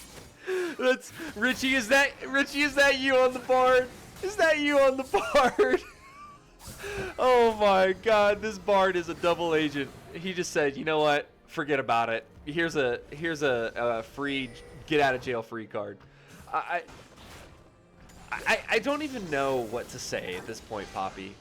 That's Richie. Is that you on the Bard? Is that you on the Bard? Oh my God, this Bard is a double agent. He just said, you know what? Forget about it. Here's a free get out of jail free card. I don't even know what to say at this point, Poppy.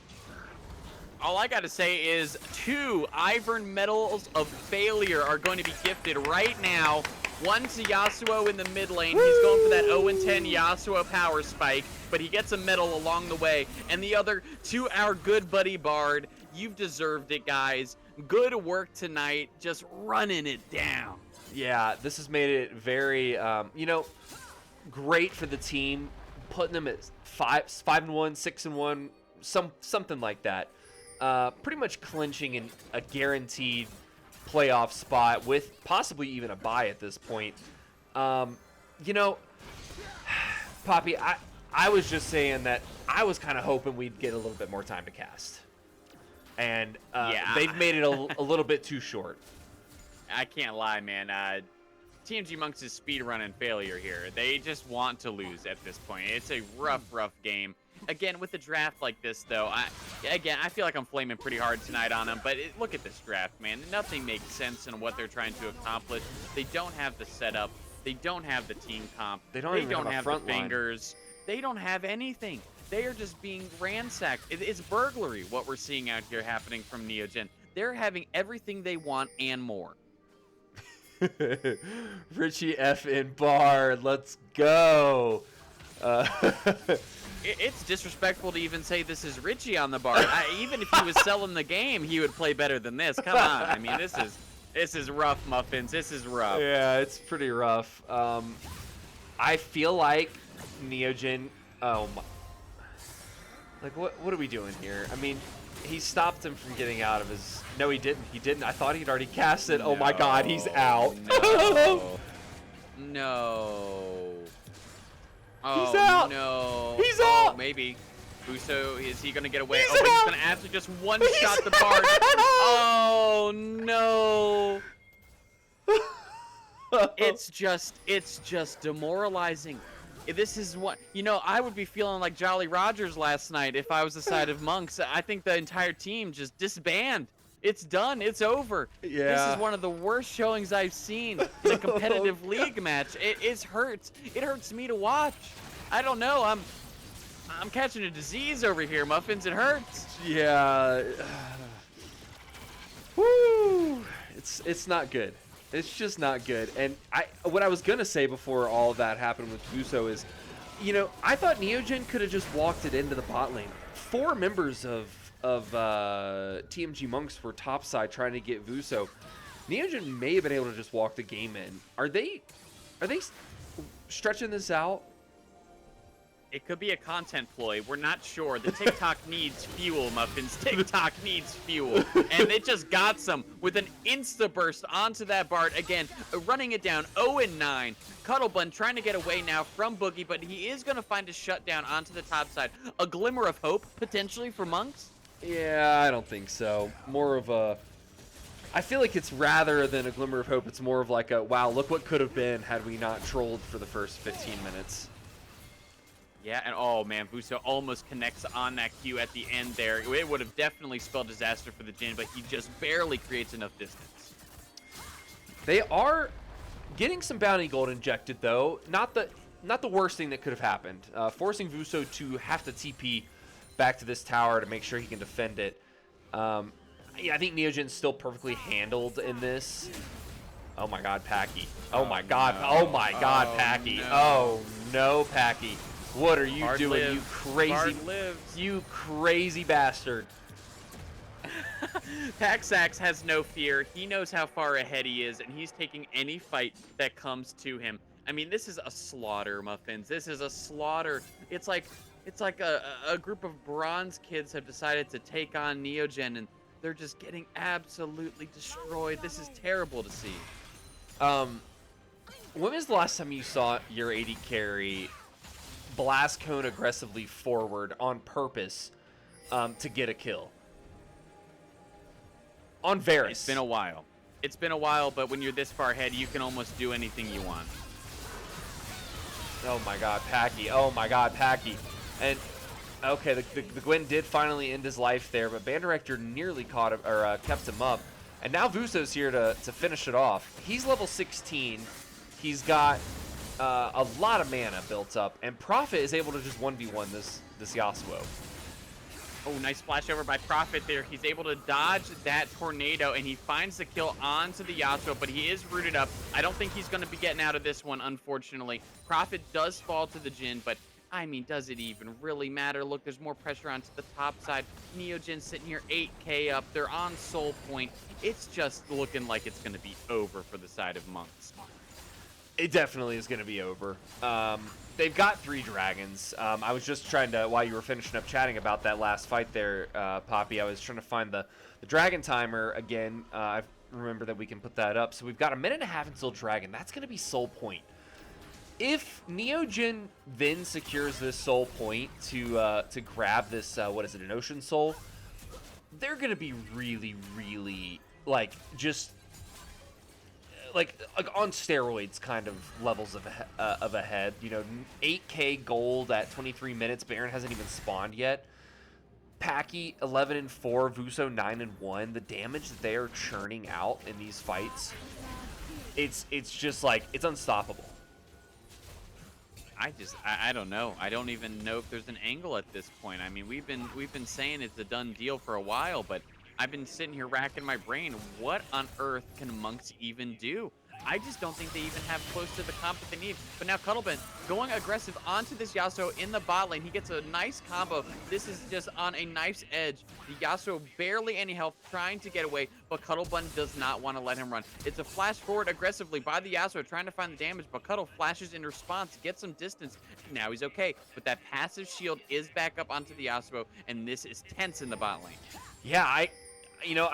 All I gotta say is 2 Iron Medals of Failure are going to be gifted right now. One to Yasuo in the mid lane. He's going for that 0-10 Yasuo power spike, but he gets a medal along the way. And the other to our good buddy Bard. You've deserved it, guys. Good work tonight, just running it down. Yeah, this has made it very, great for the team, putting them at 5-1, 6-1, something like that. Pretty much clinching in a guaranteed playoff spot with possibly even a bye at this point. Poppy, I was just saying that I was kind of hoping we'd get a little bit more time to cast. And yeah. They've made it a little bit too short. I can't lie, man. TMG Monks is speedrunning failure here. They just want to lose at this point. It's a rough game. Again, with a draft like this, though, I feel like I'm flaming pretty hard tonight on them. But look at this draft, man. Nothing makes sense in what they're trying to accomplish. They don't have the setup. They don't have the team comp. They don't have the fingers. They don't have anything. They are just being ransacked. It's burglary, what we're seeing out here happening from Neogen. They're having everything they want and more. Richie F in Bard, let's go. It's disrespectful to even say this is Richie on the Bard. Even if he was selling the game, he would play better than this. Come on. I mean, this is rough, Muffins. This is rough. Yeah, it's pretty rough. I feel like Neogen. Oh my. Like, what are we doing here? I mean, he stopped him from getting out of his... No, he didn't. He didn't. I thought he'd already cast it. No, oh, my God. He's out. No. Oh, he's out. No. He's out. Maybe. Buso, is he going to get away? He's but out. he's going to actually just one-shot the Bard. Oh, no. It's just demoralizing. This is what, I would be feeling like Jolly Rogers last night if I was the side of Monks. I think the entire team just disbanded. It's done. It's over. Yeah. This is one of the worst showings I've seen in a competitive league match. It hurts. It hurts me to watch. I don't know. I'm catching a disease over here, Muffins. It hurts. Yeah. Woo. It's not good. It's just not good. And what I was going to say before all of that happened with Buso is, I thought Neogen could have just walked it into the bot lane. 4 members of TMG Monks were topside trying to get Buso. Neogen may have been able to just walk the game in. Are they stretching this out? It could be a content ploy. We're not sure. The TikTok needs fuel, Muffins. TikTok needs fuel. And it just got some with an insta-burst onto that Bard. Again, running it down 0-9. Cuttlebun trying to get away now from Boogie, but he is going to find a shutdown onto the top side. A glimmer of hope, potentially, for Monks? Yeah, I don't think so. More of a... I feel like it's rather than a glimmer of hope, it's more of like a, wow, look what could have been had we not trolled for the first 15 minutes. Yeah, and oh man, Buso almost connects on that Q at the end there. It would have definitely spelled disaster for the Jhin, but he just barely creates enough distance. They are getting some bounty gold injected though. Not the worst thing that could have happened. Forcing Buso to have to TP back to this tower to make sure he can defend it. Yeah, I think Neogen's still perfectly handled in this. Oh my God, Packy. Oh my God. No. Oh my God, Packy. No. Oh no, Packy. What are you Bard doing, lives. you crazy, Bard lives. you crazy bastard? Paxax has no fear. He knows how far ahead he is, and he's taking any fight that comes to him. I mean, this is a slaughter, Muffins. This is a slaughter. It's like a group of bronze kids have decided to take on Neogen, and they're just getting absolutely destroyed. This is terrible to see. When was the last time you saw your AD carry blast cone aggressively forward on purpose to get a kill? On Varus. It's been a while. It's been a while, but when you're this far ahead, you can almost do anything you want. Oh my God, Packy. Oh my God, Packy. And okay, the Gwen did finally end his life there, but Band Director nearly caught him, or kept him up. And now Vuso's here to finish it off. He's level 16. He's got a lot of mana built up, and Prophet is able to just 1v1 this Yasuo. Oh, nice flash over by Prophet there. He's able to dodge that tornado, and he finds the kill onto the Yasuo, but he is rooted up. I don't think he's going to be getting out of this one, unfortunately. Prophet does fall to the Jhin, but I mean, does it even really matter? Look, there's more pressure onto the top side. Neogen sitting here 8k up. They're on soul point. It's just looking like it's going to be over for the side of Monks. It definitely is going to be over. They've got 3 dragons. I was just trying to, while you were finishing up chatting about that last fight there, Poppy, I was trying to find the dragon timer again. I remember that we can put that up. So we've got 1.5 minutes until dragon. That's going to be soul point. If Neogen then secures this soul point to grab this, what is it, an ocean soul, they're going to be really, really, like, just... Like on steroids kind of levels of ahead. You know, 8k gold at 23 minutes. Baron hasn't even spawned yet. Paki 11-4, Vuso 9-1. The damage that they are churning out in these fights, it's just like, it's unstoppable. I don't know. I don't even know if there's an angle at this point. I mean, we've been saying it's a done deal for a while, but I've been sitting here racking my brain. What on earth can Monks even do? I just don't think they even have close to the comp that they need. But now Cuddleban going aggressive onto this Yasuo in the bot lane. He gets a nice combo. This is just on a knife's edge. The Yasuo barely any health, trying to get away, but Cuddleban does not want to let him run. It's a flash forward aggressively by the Yasuo, trying to find the damage, but Cuddle flashes in response, gets some distance. Now he's okay, but that passive shield is back up onto the Yasuo, and this is tense in the bot lane. Yeah, I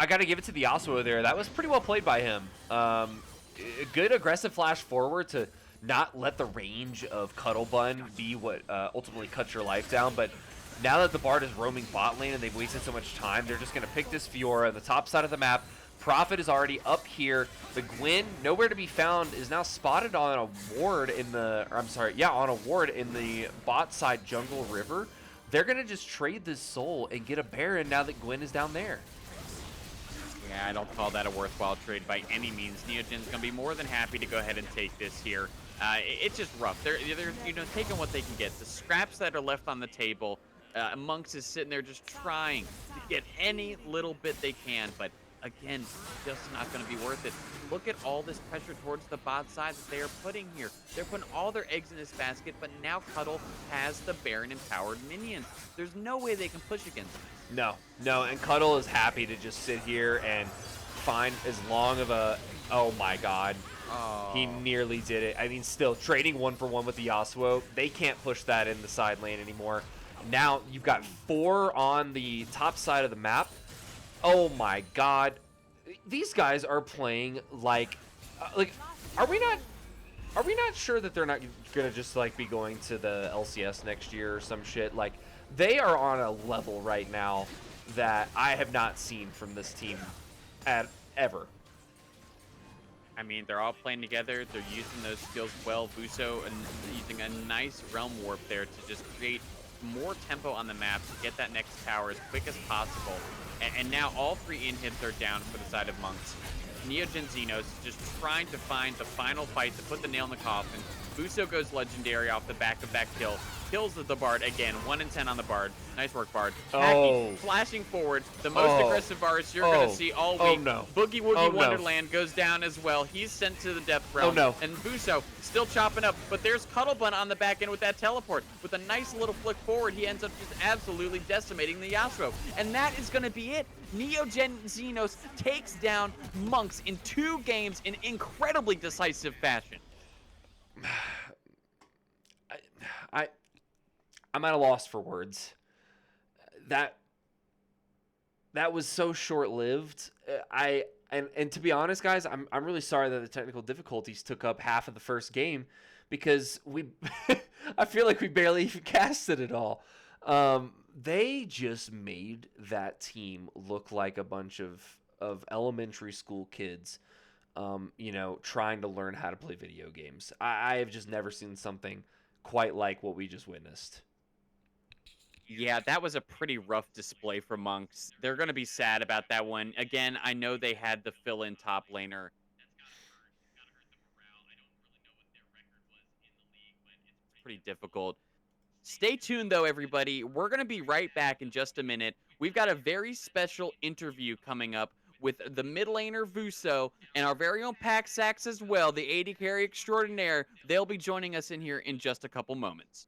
got to give it to the Yasuo there. That was pretty well played by him. A good aggressive flash forward to not let the range of Cuddlebun be what ultimately cuts your life down. But now that the Bard is roaming bot lane and they've wasted so much time, they're just going to pick this Fiora on the top side of the map. Prophet is already up here. The Gwen, nowhere to be found, is now spotted on a ward in the... Or I'm sorry, yeah, on a ward in the bot side jungle river. They're going to just trade this soul and get a Baron now that Gwen is down there. Yeah, I don't call that a worthwhile trade by any means. Neogen's going to be more than happy to go ahead and take this here. It's just rough. They're taking what they can get. The scraps that are left on the table, Monks is sitting there just trying to get any little bit they can, but again, just not going to be worth it. Look at all this pressure towards the bot side that they are putting here. They're putting all their eggs in this basket, but now Cuddle has the Baron-empowered minions. There's no way they can push against them. No, and Cuddle is happy to just sit here and find as long of a... Oh my god. Oh. He nearly did it. I mean, still, trading 1-for-1 with the Yasuo, they can't push that in the side lane anymore. Now, you've got 4 on the top side of the map. Oh my god. These guys are playing like are we not sure that they're not gonna just like be going to the LCS next year or some shit? Like, they are on a level right now that I have not seen from this team ever. I mean, they're all playing together. They're using those skills well. Vuso and using a nice realm warp there to just create more tempo on the map to get that next tower as quick as possible. And now all 3 inhibs are down for the side of Monks. Neogen Xenos just trying to find the final fight to put the nail in the coffin. Vuso goes legendary off the back of that kill. Kills the Bard again. 1-10 on the Bard. Nice work, Bard. Paki flashing forward. The most aggressive Varus you're going to see all week. Oh, no. Boogie Woogie Wonderland goes down as well. He's sent to the Death Realm. Oh, no. And Vuso still chopping up. But there's Cuddlebun on the back end with that teleport. With a nice little flick forward, he ends up just absolutely decimating the Yasuo. And that is going to be it. Neogen Xenos takes down Monks in 2 games in incredibly decisive fashion. I'm at a loss for words. That was so short-lived. And to be honest, guys, I'm really sorry that the technical difficulties took up half of the first game, because I feel like we barely even casted it all. They just made that team look like a bunch of elementary school kids, trying to learn how to play video games. I have just never seen something quite like what we just witnessed. Yeah, that was a pretty rough display for Monks. They're going to be sad about that one. Again, I know they had the fill-in top laner. It's pretty difficult. Stay tuned, though, everybody. We're going to be right back in just a minute. We've got a very special interview coming up with the mid laner Vuso and our very own Pack Sax as well, the AD carry extraordinaire. They'll be joining us in here in just a couple moments.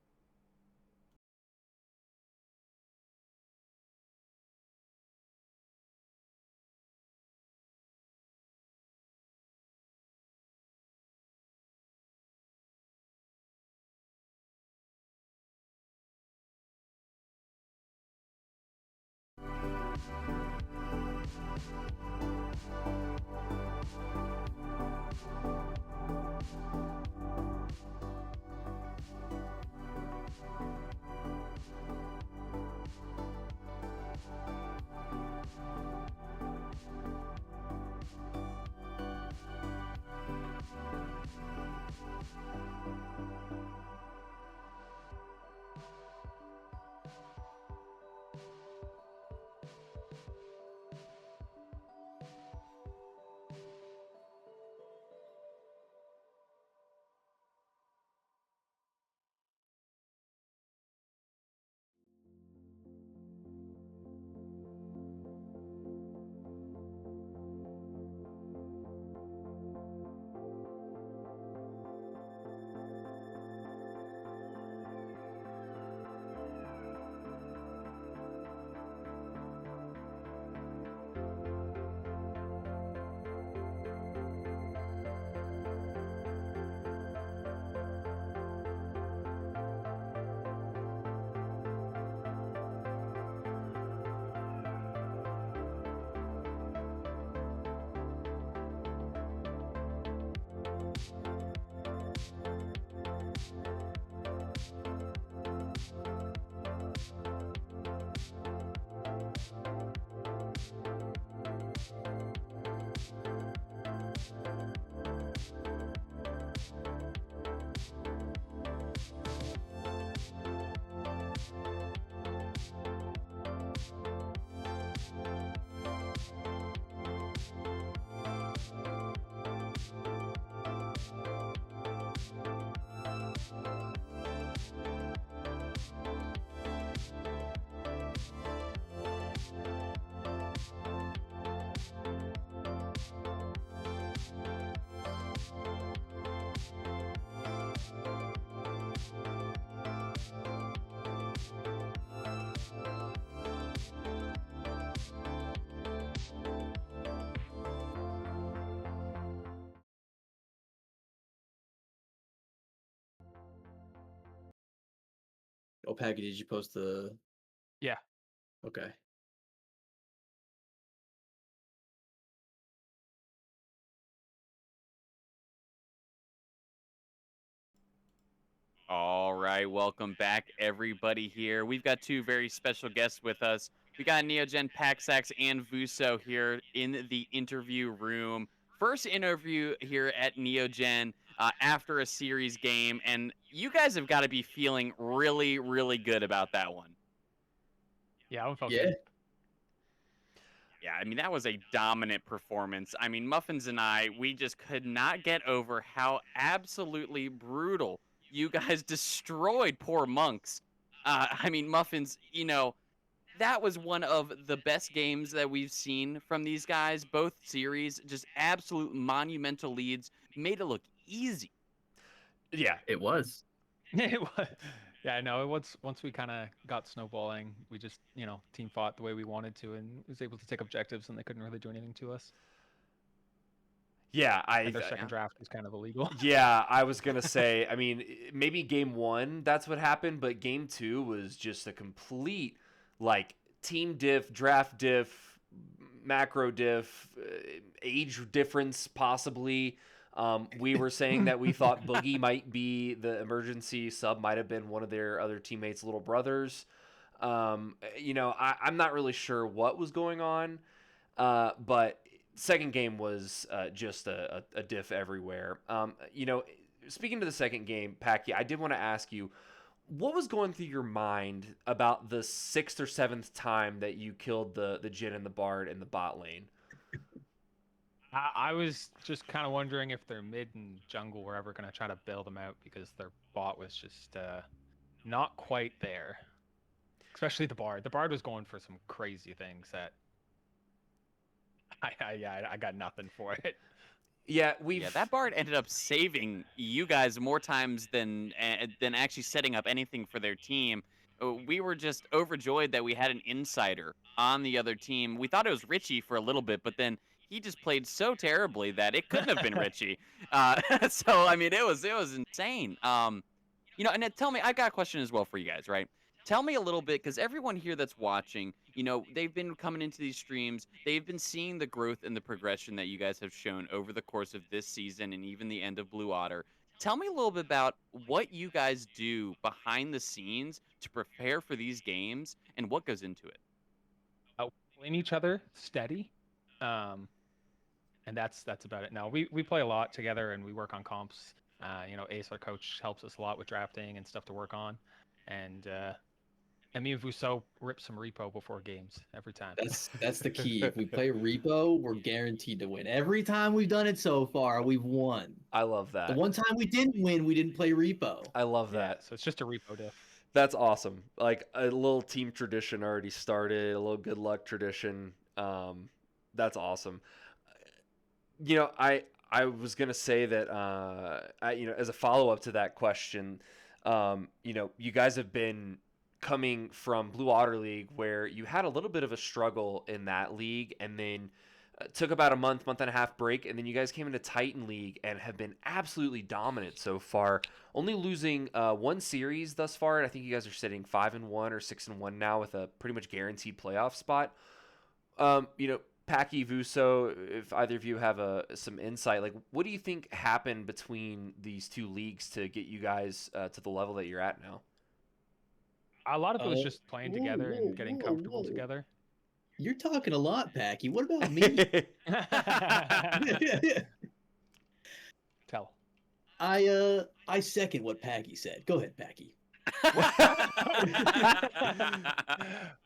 Oh, Peggy, did you post the? Yeah. Okay. All right, welcome back, everybody. Here we've got two very special guests with us. We got Neogen, Paxax, and Vuso here in the interview room. First interview here at Neogen after a series game, and you guys have got to be feeling really, really good about that one. Yeah, I felt Yeah. good. Yeah, I mean, that was a dominant performance. I mean, Muffins and I, we just could not get over how absolutely brutal you guys destroyed poor Monks. I mean, Muffins, that was one of the best games that we've seen from these guys. Both series, just absolute monumental leads, made it look easy. Yeah, It was. It was. Yeah, no, once we kind of got snowballing, we just, team fought the way we wanted to and was able to take objectives, and they couldn't really do anything to us. yeah. And their second draft was kind of illegal. Yeah, I was gonna say. I mean, maybe game one that's what happened, but game two was just a complete like team diff, draft diff, macro diff, age difference possibly. We were saying that we thought Boogie might be the emergency sub, might have been one of their other teammates' little brothers. I'm not really sure what was going on, but second game was just a diff everywhere. Speaking to the second game, Packy, I did want to ask you, what was going through your mind about the sixth or seventh time that you killed the Jhin and the Bard in the bot lane? I was just kind of wondering if their mid and jungle were ever going to try to bail them out, because their bot was just not quite there. Especially the Bard. The Bard was going for some crazy things that I got nothing for it. Yeah, Yeah, that Bard ended up saving you guys more times than actually setting up anything for their team. We were just overjoyed that we had an insider on the other team. We thought it was Richie for a little bit, but then he just played so terribly that it couldn't have been Richie. So I mean, it was insane. And then tell me, I got a question as well for you guys, right? Tell me a little bit, because everyone here that's watching, they've been coming into these streams, they've been seeing the growth and the progression that you guys have shown over the course of this season and even the end of Blue Otter. Tell me a little bit about what you guys do behind the scenes to prepare for these games and what goes into it. Playing each other steady. And that's about it. Now we play a lot together and we work on comps. Ace, our coach, helps us a lot with drafting and stuff to work on. And me and Vuso rip some repo before games every time. That's the key. If we play repo, we're guaranteed to win. Every time we've done it so far, we've won. I love that. The one time we didn't win, we didn't play repo. I love that. So it's just a repo diff. That's awesome. Like a little team tradition already started, a little good luck tradition. That's awesome. I was gonna say that as a follow up to that question, you guys have been coming from Blue Otter League where you had a little bit of a struggle in that league, and then took about a month and a half break, and then you guys came into Titan League and have been absolutely dominant so far. Only losing one series thus far, and I think you guys are sitting 5-1 or 6-1 now with a pretty much guaranteed playoff spot. Packy, Vuso, if either of you have some insight, like what do you think happened between these two leagues to get you guys to the level that you're at now? A lot of it was just playing together and getting comfortable together. You're talking a lot, Packy. What about me? Tell. I second what Packy said. Go ahead, Packy.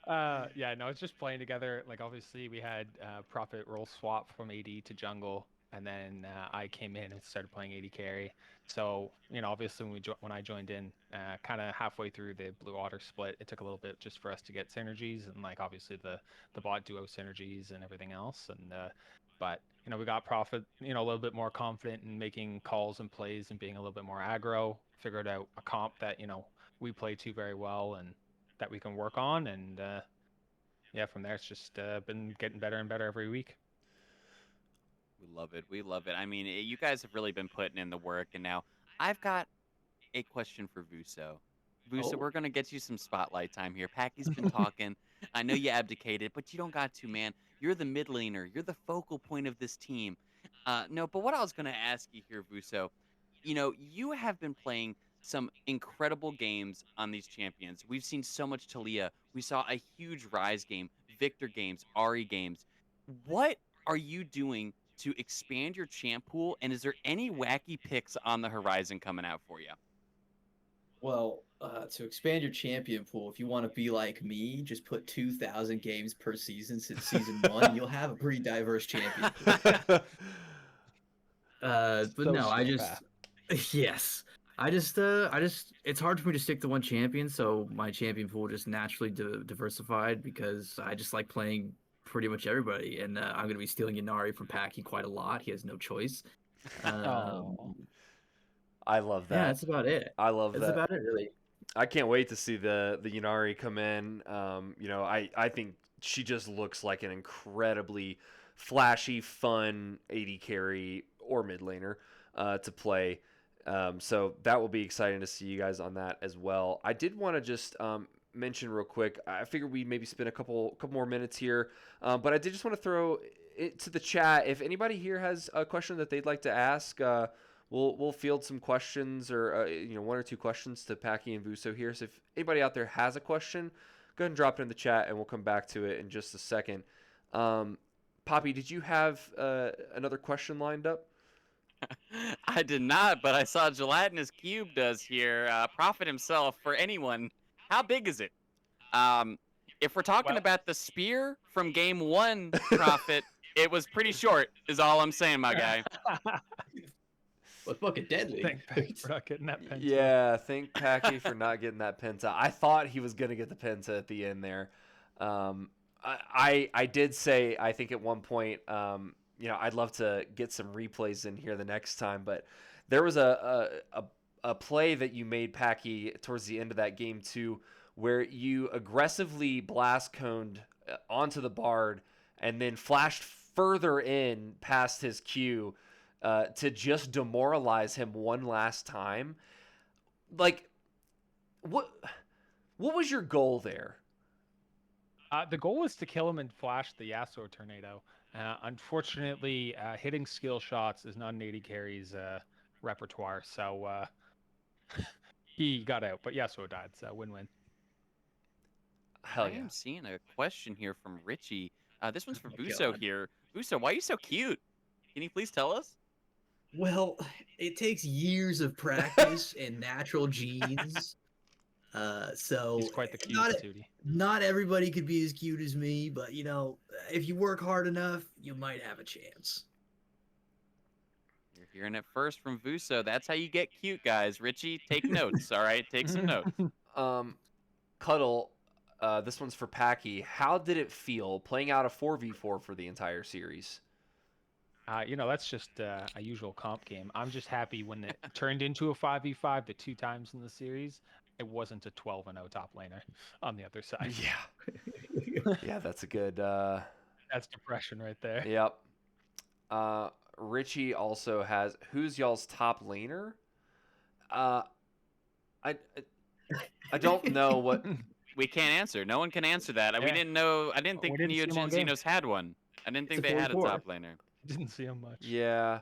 It's just playing together. Like obviously we had Prophet role swap from AD to jungle, and then I came in and started playing AD carry. So obviously when I joined in, kind of halfway through the Blue Otter split, it took a little bit just for us to get synergies and like obviously the bot duo synergies and everything else. And but we got Prophet a little bit more confident in making calls and plays and being a little bit more aggro. Figured out a comp that we play to very well and that we can work on, and from there it's just been getting better and better every week. We love it. I mean, you guys have really been putting in the work, and now I've got a question for Vuso. We're gonna get you some spotlight time here. Packy's been talking. I know you abdicated, but you don't got to, man. You're the mid laner. You're the focal point of this team. No, but what I was gonna ask you here, Vuso, you have been playing some incredible games on these champions. We've seen so much Talia. We saw a huge Rise game, Victor games, Ari games. What are you doing to expand your champ pool, and is there any wacky picks on the horizon coming out for you? Well, to expand your champion pool, if you want to be like me, just put 2,000 games per season since season 1. You'll have a pretty diverse champion pool. But no, I just yes. I just it's hard for me to stick to one champion, so my champion pool just naturally diversified because I just like playing pretty much everybody, and I'm gonna be stealing Inari from Packy quite a lot. He has no choice. I love that. Yeah, that's about it. I love that. That's about it, really. I can't wait to see the Inari come in. I think she just looks like an incredibly flashy, fun AD carry or mid laner to play. So that will be exciting to see you guys on that as well. I did want to just mention real quick. I figured we'd maybe spend a couple more minutes here, but I did just want to throw it to the chat. If anybody here has a question that they'd like to ask, we'll field some questions or one or two questions to Packy and Vuso here. So if anybody out there has a question, go ahead and drop it in the chat, and we'll come back to it in just a second. Poppy, did you have another question lined up? I did not, but I saw Gelatinous Cube does here. Prophet himself, for anyone, how big is it? If we're talking about the spear from game 1, Prophet, it was pretty short, is all I'm saying, my guy. was fucking deadly. Thank Packy for not getting that penta. Yeah, thank Packy for not getting that penta. I thought he was going to get the penta at the end there. I did say, I think at one point, I'd love to get some replays in here the next time, but there was a play that you made, Packy, towards the end of that game too, where you aggressively blast coned onto the Bard and then flashed further in past his Q to just demoralize him one last time. Like, what was your goal there? The goal was to kill him and flash the Yasuo tornado. Unfortunately, hitting skill shots is not an AD carry's repertoire, so he got out. But Yasuo died, so win-win. Hell I yeah. am seeing a question here from Richie. This one's for Oh, Buso God. here. Buso, why are you so cute? Can you please tell us? Well, it takes years of practice and natural genes. So He's quite the cute not patootie. not everybody could be as cute as me, but if you work hard enough, you might have a chance. You're hearing it first from Buso. That's how you get cute, guys. Richie, take notes, all right? Take some notes. Cuddle, this one's for Packy. How did it feel playing out a 4v4 for the entire series? That's just a usual comp game. I'm just happy when it turned into a 5v5 the 2 times in the series. It wasn't a 12-0 top laner on the other side. Yeah. Yeah, that's a good... That's depression right there. Yep. Richie also has... Who's y'all's top laner? I don't know what... We can't answer. No one can answer that. We Yeah. didn't know. I didn't think We didn't see him all Neogen game. Xenos had one. I didn't think It's a they had a 4v4. top laner. Didn't see him much. Yeah.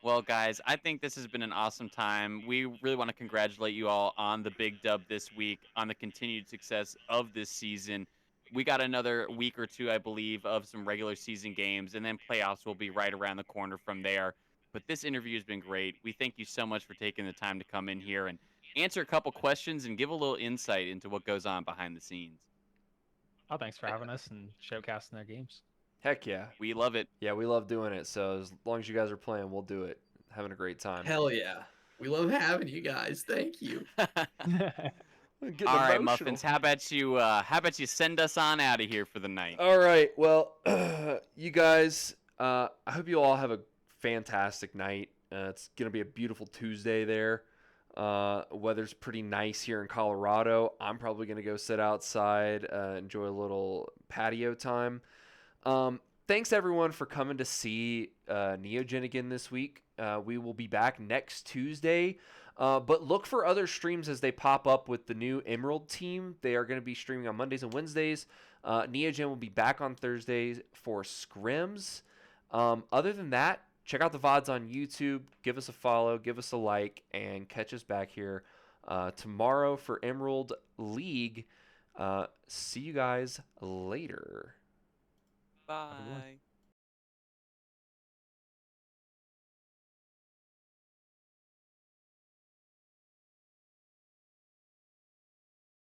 Well, guys, I think this has been an awesome time. We really want to congratulate you all on the big dub this week, on the continued success of this season. We got another week or two, I believe, of some regular season games, and then playoffs will be right around the corner from there. But this interview has been great. We thank you so much for taking the time to come in here and answer a couple questions and give a little insight into what goes on behind the scenes. Oh, thanks for having us and showcasting their games. Heck yeah. We love it. Yeah, we love doing it. So as long as you guys are playing, we'll do it. Having a great time. Hell yeah. We love having you guys. Thank you. Getting All right, emotional. Muffins. How about you send us on out of here for the night? All right. Well, you guys, I hope you all have a fantastic night. It's going to be a beautiful Tuesday there. Weather's pretty nice here in Colorado. I'm probably going to go sit outside, enjoy a little patio time. Thanks, everyone, for coming to see Neogen again this week. We will be back next Tuesday. But look for other streams as they pop up with the new Emerald team. They are going to be streaming on Mondays and Wednesdays. Neogen will be back on Thursdays for scrims. Other than that, check out the VODs on YouTube. Give us a follow, give us a like, and catch us back here tomorrow for Emerald League. See you guys later. Bye.